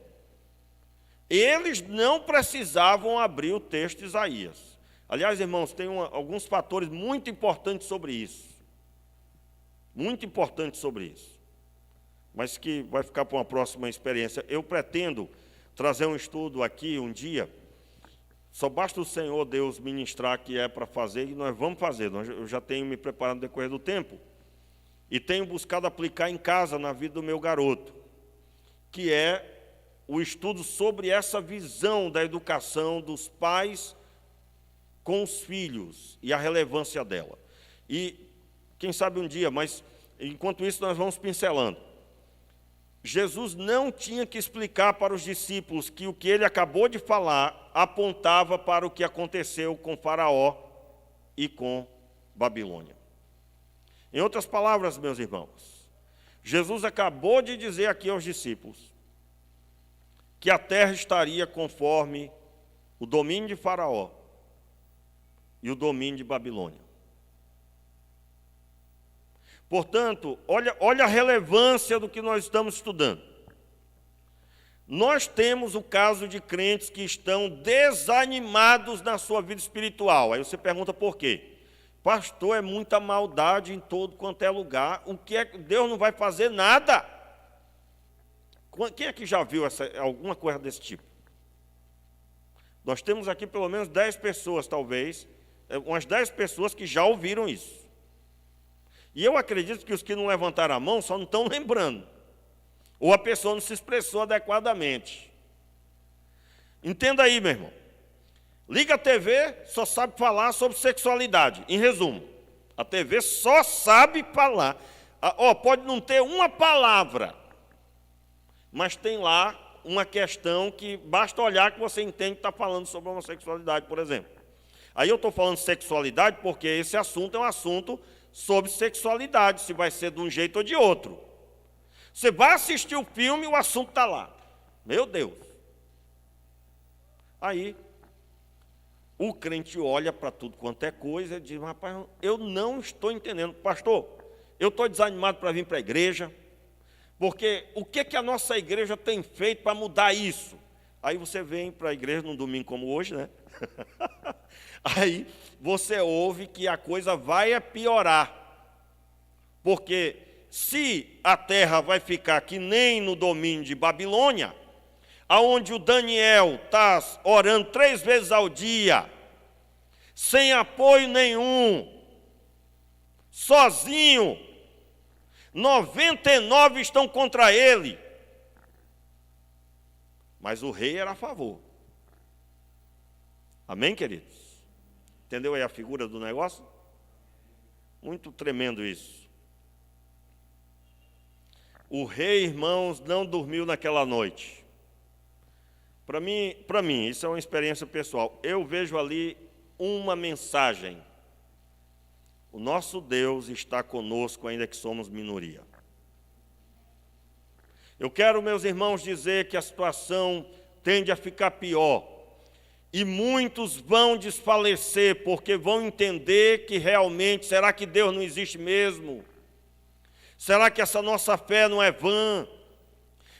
Eles não precisavam abrir o texto de Isaías. Aliás, irmãos, tem alguns fatores muito importantes sobre isso. Muito importantes sobre isso. Mas que vai ficar para uma próxima experiência. Eu pretendo trazer um estudo aqui um dia, Só basta o Senhor Deus ministrar que é para fazer, e nós vamos fazer. Eu já tenho me preparado no decorrer do tempo, e tenho buscado aplicar em casa, na vida do meu garoto, que é o estudo sobre essa visão da educação dos pais com os filhos e a relevância dela. E, quem sabe um dia, mas enquanto isso nós vamos pincelando. Jesus não tinha que explicar para os discípulos que o que ele acabou de falar apontava para o que aconteceu com Faraó e com Babilônia. Em outras palavras, meus irmãos, Jesus acabou de dizer aqui aos discípulos que a terra estaria conforme o domínio de Faraó e o domínio de Babilônia. Portanto, olha a relevância do que nós estamos estudando. Nós temos o caso de crentes que estão desanimados na sua vida espiritual. Aí você pergunta por quê? Pastor, é muita maldade em todo quanto é lugar. O que é que Deus não vai fazer nada? Quem é que já viu alguma coisa desse tipo? Nós temos aqui pelo menos 10 pessoas, talvez, umas 10 pessoas que já ouviram isso. E eu acredito que os que não levantaram a mão só não estão lembrando. Ou a pessoa não se expressou adequadamente. Entenda aí, meu irmão. Liga a TV, só sabe falar sobre sexualidade. Em resumo, a TV só sabe falar. Pode não ter uma palavra, mas tem lá uma questão que basta olhar que você entende que está falando sobre homossexualidade, por exemplo. Aí eu estou falando sexualidade porque esse assunto é um assunto sobre sexualidade, se vai ser de um jeito ou de outro. Você vai assistir o filme e o assunto está lá. Meu Deus. Aí, o crente olha para tudo quanto é coisa e diz, rapaz, eu não estou entendendo. Pastor, eu estou desanimado para vir para a igreja, porque o que a nossa igreja tem feito para mudar isso? Aí você vem para a igreja num domingo como hoje, né? Aí você ouve que a coisa vai piorar. Porque se a terra vai ficar que nem no domínio de Babilônia, aonde o Daniel está orando 3 vezes ao dia, sem apoio nenhum, sozinho, 99 estão contra ele, mas o rei era a favor. Amém, queridos? Entendeu aí a figura do negócio? Muito tremendo isso. O rei, irmãos, não dormiu naquela noite. Para mim, isso é uma experiência pessoal. Eu vejo ali uma mensagem. O nosso Deus está conosco, ainda que somos minoria. Eu quero, meus irmãos, dizer que a situação tende a ficar pior. E muitos vão desfalecer, porque vão entender que realmente, será que Deus não existe mesmo? Será que essa nossa fé não é vã?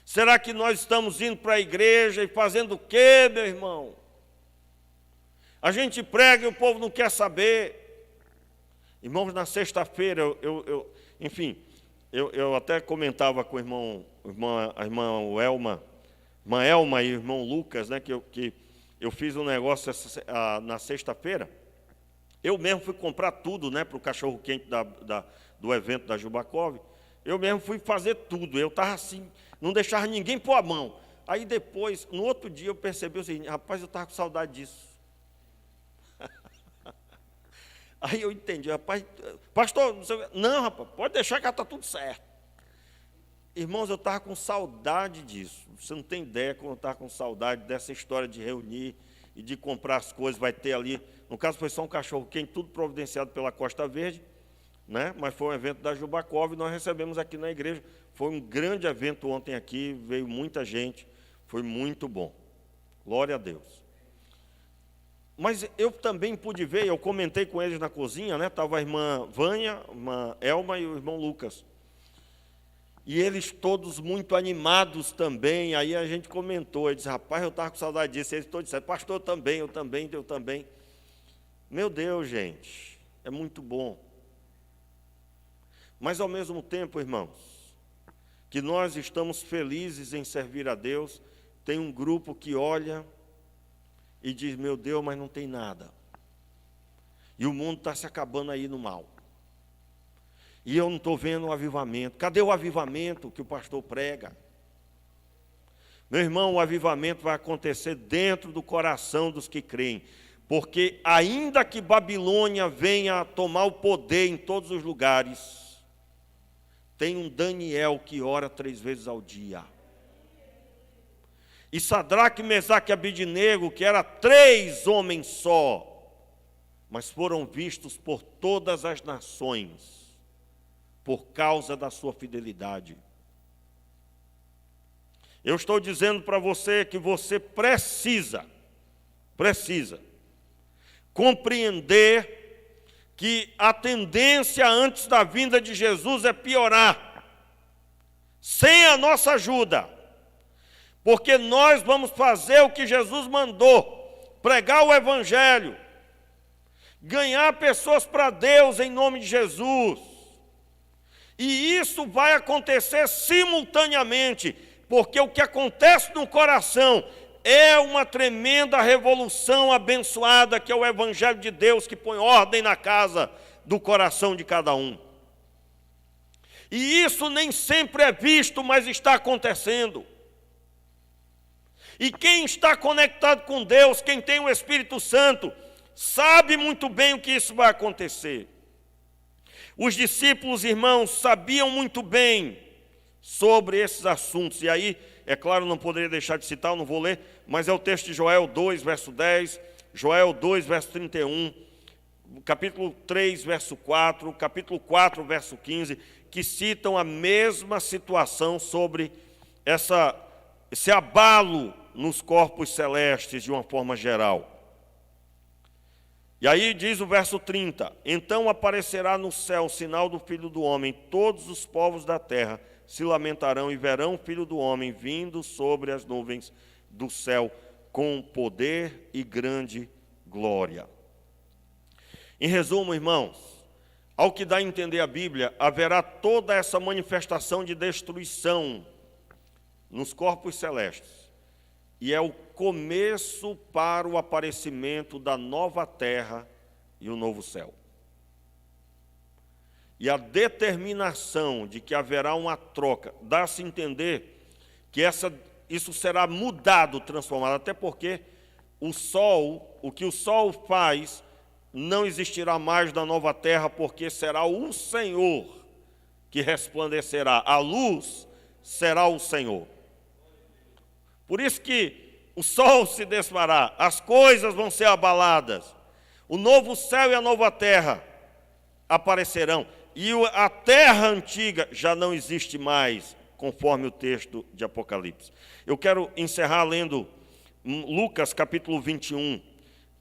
Será que nós estamos indo para a igreja e fazendo o quê, meu irmão? A gente prega e o povo não quer saber. Irmãos, na sexta-feira, eu até comentava com a irmã Elma e o irmão Lucas, né, que eu fiz um negócio na sexta-feira. Eu mesmo fui comprar tudo, né, para o cachorro-quente do evento da Jubakov. Eu mesmo fui fazer tudo. Eu estava assim, não deixava ninguém pôr a mão. Aí depois, no outro dia, eu percebi o seguinte, rapaz, eu estava com saudade disso. Aí eu entendi, rapaz, pastor, não, rapaz, pode deixar que está tudo certo. Irmãos, eu estava com saudade disso. Você não tem ideia como eu estava com saudade dessa história de reunir e de comprar as coisas. Vai ter ali, no caso foi só um cachorro-quente, tudo providenciado pela Costa Verde, né? Mas foi um evento da Jubakov e nós recebemos aqui na igreja. Foi um grande evento ontem aqui, veio muita gente, foi muito bom. Glória a Deus. Mas eu também pude ver, eu comentei com eles na cozinha, né? Estava a irmã Vânia, a irmã Elma e o irmão Lucas. E eles todos muito animados também. Aí a gente comentou, eu disse, rapaz, eu estava com saudade disso. Eles todos disseram, pastor, eu também. Meu Deus, gente, é muito bom. Mas ao mesmo tempo, irmãos, que nós estamos felizes em servir a Deus, tem um grupo que olha e diz: meu Deus, mas não tem nada. E o mundo está se acabando aí no mal. E eu não estou vendo o avivamento. Cadê o avivamento que o pastor prega? Meu irmão, o avivamento vai acontecer dentro do coração dos que creem. Porque ainda que Babilônia venha a tomar o poder em todos os lugares, tem um Daniel que ora 3 vezes ao dia. E Sadraque, Mesaque e Abidnego, que era 3 homens só, mas foram vistos por todas as nações, por causa da sua fidelidade. Eu estou dizendo para você que você precisa compreender que a tendência antes da vinda de Jesus é piorar, sem a nossa ajuda, porque nós vamos fazer o que Jesus mandou, pregar o Evangelho, ganhar pessoas para Deus em nome de Jesus, e isso vai acontecer simultaneamente, porque o que acontece no coração é uma tremenda revolução abençoada, que é o Evangelho de Deus, que põe ordem na casa do coração de cada um. E isso nem sempre é visto, mas está acontecendo. E quem está conectado com Deus, quem tem o Espírito Santo, sabe muito bem o que isso vai acontecer. Os discípulos, irmãos, sabiam muito bem sobre esses assuntos. E aí, é claro, não poderia deixar de citar, eu não vou ler, mas é o texto de Joel 2, verso 10, Joel 2, verso 31, capítulo 3, verso 4, capítulo 4, verso 15, que citam a mesma situação sobre esse abalo nos corpos celestes de uma forma geral. E aí diz o verso 30, então aparecerá no céu o sinal do Filho do Homem, todos os povos da terra se lamentarão e verão o Filho do Homem vindo sobre as nuvens do céu com poder e grande glória. Em resumo, irmãos, ao que dá a entender a Bíblia, haverá toda essa manifestação de destruição nos corpos celestes. E é o começo para o aparecimento da nova terra e o novo céu. E a determinação de que haverá uma troca, dá-se a entender que isso será mudado, transformado, até porque o que o sol faz, não existirá mais na nova terra, porque será o Senhor que resplandecerá, a luz será o Senhor. Por isso que o sol se desfará, as coisas vão ser abaladas, o novo céu e a nova terra aparecerão, e a terra antiga já não existe mais, conforme o texto de Apocalipse. Eu quero encerrar lendo Lucas capítulo 21,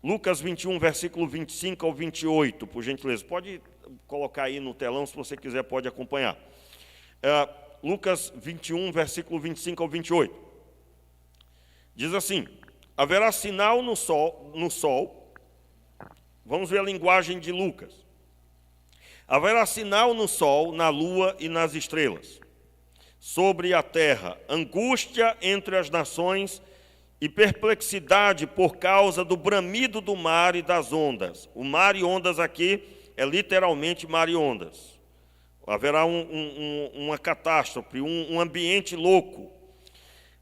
Lucas 21, versículo 25 ao 28, por gentileza. Pode colocar aí no telão, se você quiser pode acompanhar. Lucas 21, versículo 25 ao 28. Diz assim, haverá sinal no sol, vamos ver a linguagem de Lucas. Haverá sinal no sol, na lua e nas estrelas. Sobre a terra, angústia entre as nações e perplexidade por causa do bramido do mar e das ondas. O mar e ondas aqui é literalmente mar e ondas. Haverá uma catástrofe, um ambiente louco.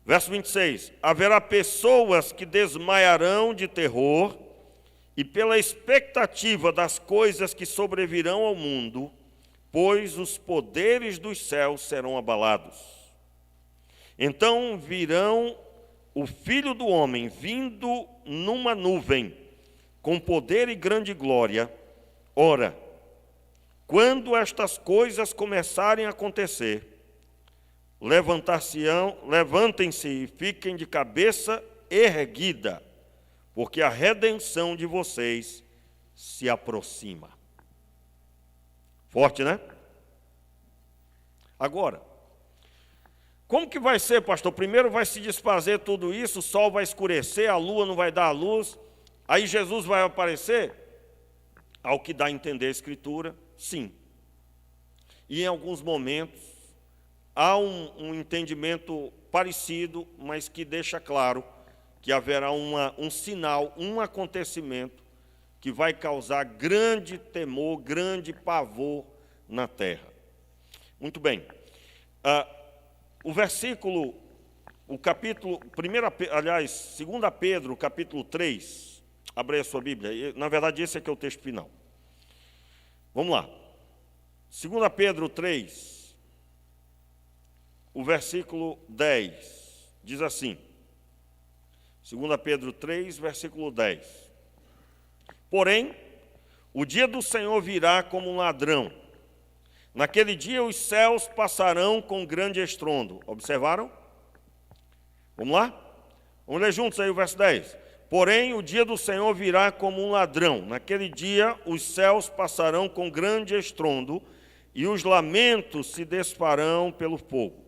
Verso 26, haverá pessoas que desmaiarão de terror e pela expectativa das coisas que sobrevirão ao mundo, pois os poderes dos céus serão abalados. Então virão o Filho do Homem vindo numa nuvem, com poder e grande glória. Ora, quando estas coisas começarem a acontecer, levantem-se e fiquem de cabeça erguida, porque a redenção de vocês se aproxima. Forte, né? Agora, como que vai ser, pastor? Primeiro vai se desfazer tudo isso, o sol vai escurecer, a lua não vai dar a luz, aí Jesus vai aparecer? Ao que dá a entender a Escritura, sim. E em alguns momentos, há um entendimento parecido, mas que deixa claro que haverá um sinal, um acontecimento que vai causar grande temor, grande pavor na terra. Muito bem. O versículo, o capítulo, 2 Pedro, capítulo 3, abre aí a sua Bíblia. Na verdade, esse aqui é o texto final. Vamos lá. 2 Pedro 3, o versículo 10, diz assim. 2 Pedro 3, versículo 10. Porém, o dia do Senhor virá como um ladrão. Naquele dia os céus passarão com grande estrondo. Observaram? Vamos lá? Vamos ler juntos aí o verso 10. Porém, o dia do Senhor virá como um ladrão. Naquele dia os céus passarão com grande estrondo e os lamentos se desfarão pelo fogo.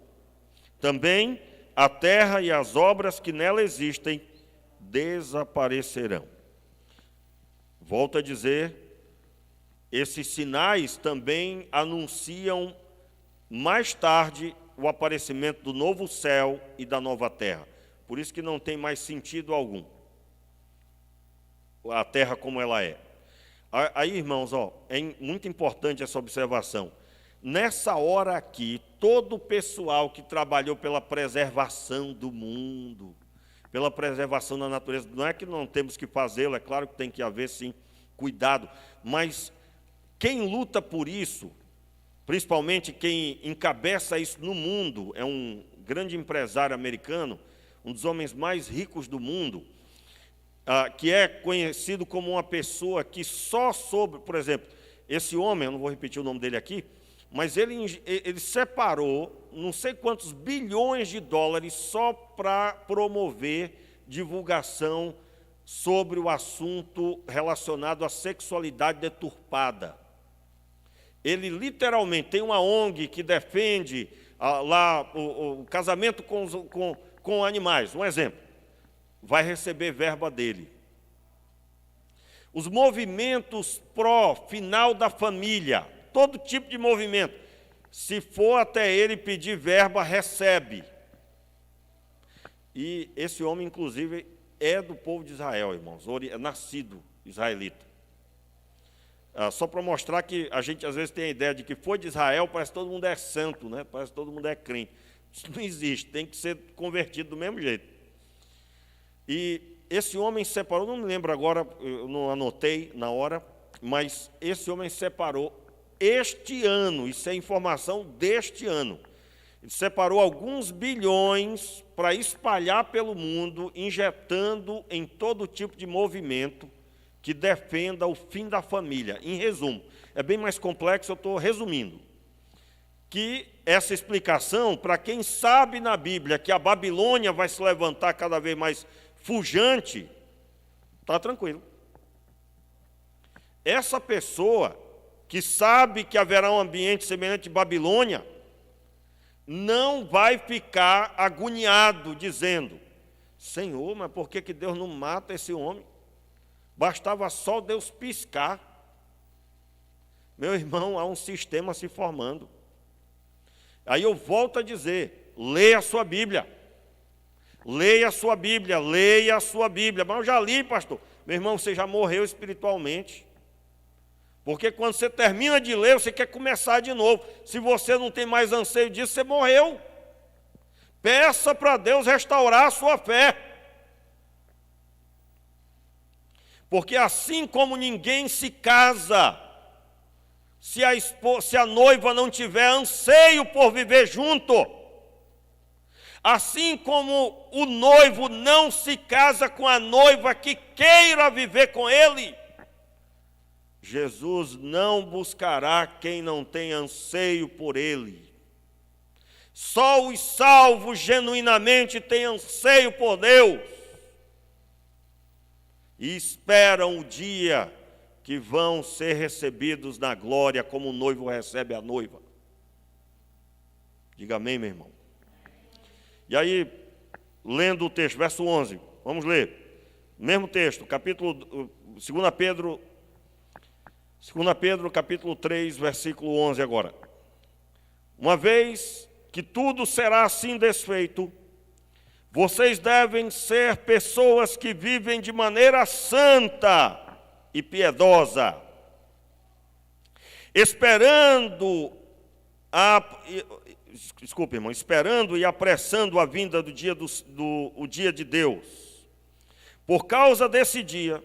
Também a terra e as obras que nela existem desaparecerão. Volto a dizer, esses sinais também anunciam mais tarde o aparecimento do novo céu e da nova terra. Por isso que não tem mais sentido algum a terra como ela é. Aí, irmãos, é muito importante essa observação. Nessa hora aqui, todo o pessoal que trabalhou pela preservação do mundo, pela preservação da natureza, não é que não temos que fazê-lo, é claro que tem que haver, sim, cuidado, mas quem luta por isso, principalmente quem encabeça isso no mundo, é um grande empresário americano, um dos homens mais ricos do mundo, que é conhecido como uma pessoa que só sobre, por exemplo, esse homem, eu não vou repetir o nome dele aqui, mas ele separou não sei quantos bilhões de dólares só para promover divulgação sobre o assunto relacionado à sexualidade deturpada. Ele literalmente tem uma ONG que defende o casamento com animais, um exemplo. Vai receber verba dele. Os movimentos pró-final da família, todo tipo de movimento, se for até ele pedir verba, recebe. E esse homem, inclusive, é do povo de Israel, irmãos, é nascido israelita. Só para mostrar que a gente às vezes tem a ideia de que foi de Israel, parece que todo mundo é santo, né? Parece que todo mundo é crente. Isso não existe, tem que ser convertido do mesmo jeito. E esse homem separou, não me lembro agora, eu não anotei na hora, mas esse homem separou este ano, isso é informação deste ano. Ele separou alguns bilhões para espalhar pelo mundo, injetando em todo tipo de movimento que defenda o fim da família. Em resumo, é bem mais complexo, eu estou resumindo. Que essa explicação, para quem sabe na Bíblia que a Babilônia vai se levantar cada vez mais pujante, está tranquilo. Essa pessoa que sabe que haverá um ambiente semelhante de Babilônia, não vai ficar agoniado, dizendo, Senhor, mas por que Deus não mata esse homem? Bastava só Deus piscar. Meu irmão, há um sistema se formando. Aí eu volto a dizer, leia a sua Bíblia. Leia a sua Bíblia, leia a sua Bíblia. Mas eu já li, pastor. Meu irmão, você já morreu espiritualmente. Porque quando você termina de ler, você quer começar de novo. Se você não tem mais anseio disso, você morreu. Peça para Deus restaurar a sua fé. Porque assim como ninguém se casa, se a noiva não tiver anseio por viver junto, assim como o noivo não se casa com a noiva que queira viver com ele, Jesus não buscará quem não tem anseio por ele. Só os salvos genuinamente têm anseio por Deus e esperam o dia que vão ser recebidos na glória, como o noivo recebe a noiva. Diga amém, meu irmão. E aí, lendo o texto, verso 11, vamos ler. Mesmo texto, capítulo 2 Pedro, capítulo 3, versículo 11 agora. Uma vez que tudo será assim desfeito, Vocês devem ser pessoas que vivem de maneira santa e piedosa, esperando e apressando a vinda do dia de Deus. Por causa desse dia,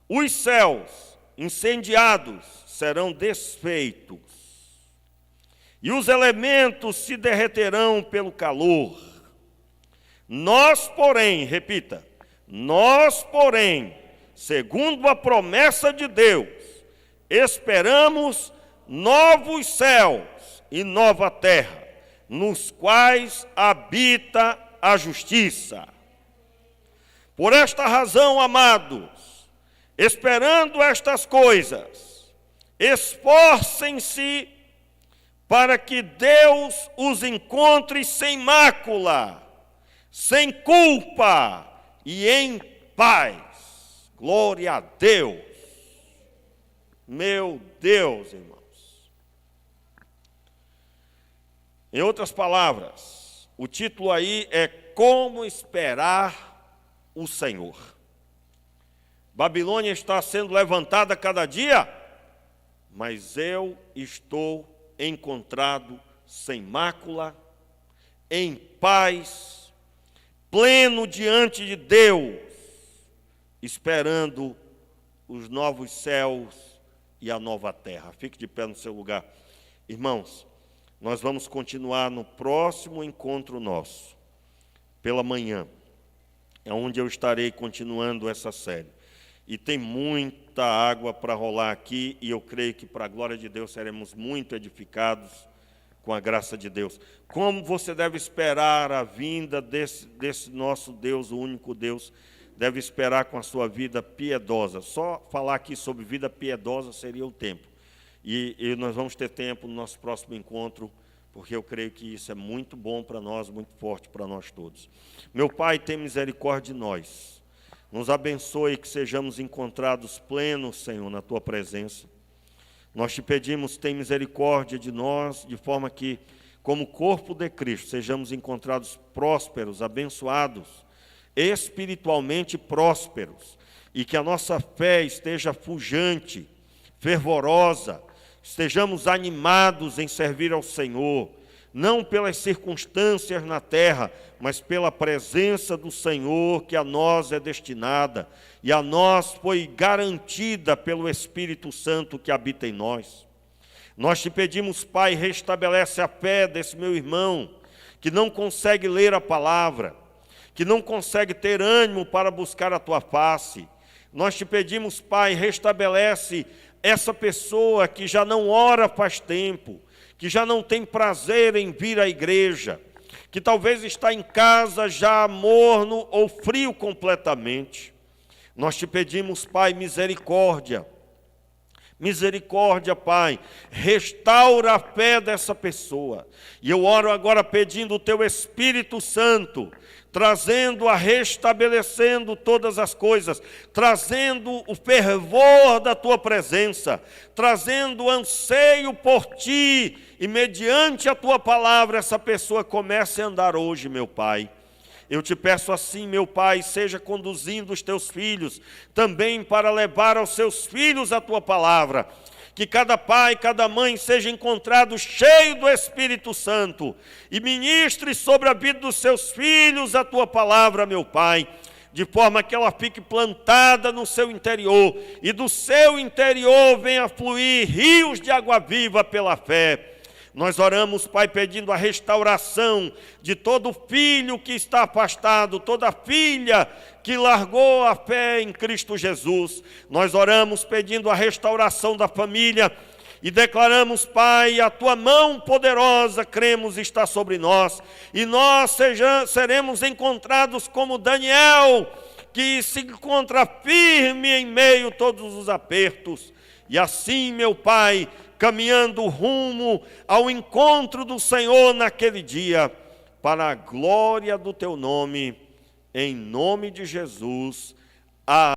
os céus incendiados serão desfeitos, e os elementos se derreterão pelo calor. Nós, porém, segundo a promessa de Deus, esperamos novos céus e nova terra, nos quais habita a justiça. Por esta razão, amados, esperando estas coisas, esforcem-se para que Deus os encontre sem mácula, sem culpa e em paz. Glória a Deus. Meu Deus, irmãos. Em outras palavras, o título aí é Como Esperar o Senhor. Babilônia está sendo levantada a cada dia, mas eu estou encontrado sem mácula, em paz, pleno diante de Deus, esperando os novos céus e a nova terra. Fique de pé no seu lugar. Irmãos, nós vamos continuar no próximo encontro nosso, pela manhã, é onde eu estarei continuando essa série. E tem muita água para rolar aqui, e eu creio que, para a glória de Deus, seremos muito edificados com a graça de Deus. Como você deve esperar a vinda desse nosso Deus, o único Deus, deve esperar com a sua vida piedosa. Só falar aqui sobre vida piedosa seria o tempo. E nós vamos ter tempo no nosso próximo encontro, porque eu creio que isso é muito bom para nós, muito forte para nós todos. Meu Pai, tem misericórdia de nós. Nos abençoe que sejamos encontrados plenos, Senhor, na Tua presença. Nós te pedimos, tem misericórdia de nós, de forma que, como corpo de Cristo, sejamos encontrados prósperos, abençoados, espiritualmente prósperos, e que a nossa fé esteja pujante, fervorosa, estejamos animados em servir ao Senhor, não pelas circunstâncias na terra, mas pela presença do Senhor que a nós é destinada, e a nós foi garantida pelo Espírito Santo que habita em nós. Nós te pedimos, Pai, restabelece a fé desse meu irmão, que não consegue ler a palavra, que não consegue ter ânimo para buscar a Tua face. Nós te pedimos, Pai, restabelece essa pessoa que já não ora faz tempo, que já não tem prazer em vir à igreja, que talvez está em casa já morno ou frio completamente. Nós te pedimos, Pai, misericórdia. Misericórdia, Pai, restaura a fé dessa pessoa. E eu oro agora pedindo o Teu Espírito Santo, restabelecendo todas as coisas, trazendo o fervor da Tua presença, trazendo anseio por Ti, e mediante a Tua palavra, essa pessoa comece a andar hoje, meu Pai. Eu te peço assim, meu Pai, seja conduzindo os Teus filhos, também para levar aos seus filhos a Tua palavra, que cada pai, cada mãe seja encontrado cheio do Espírito Santo, e ministre sobre a vida dos seus filhos a Tua palavra, meu Pai, de forma que ela fique plantada no seu interior, e do seu interior venha fluir rios de água viva pela fé. Nós oramos, Pai, pedindo a restauração de todo filho que está afastado, toda filha que largou a fé em Cristo Jesus. Nós oramos pedindo a restauração da família e declaramos, Pai, a Tua mão poderosa, cremos, está sobre nós. E nós seremos encontrados como Daniel, que se encontra firme em meio a todos os apertos. E assim, meu Pai, caminhando rumo ao encontro do Senhor naquele dia, para a glória do Teu nome, em nome de Jesus. Amém.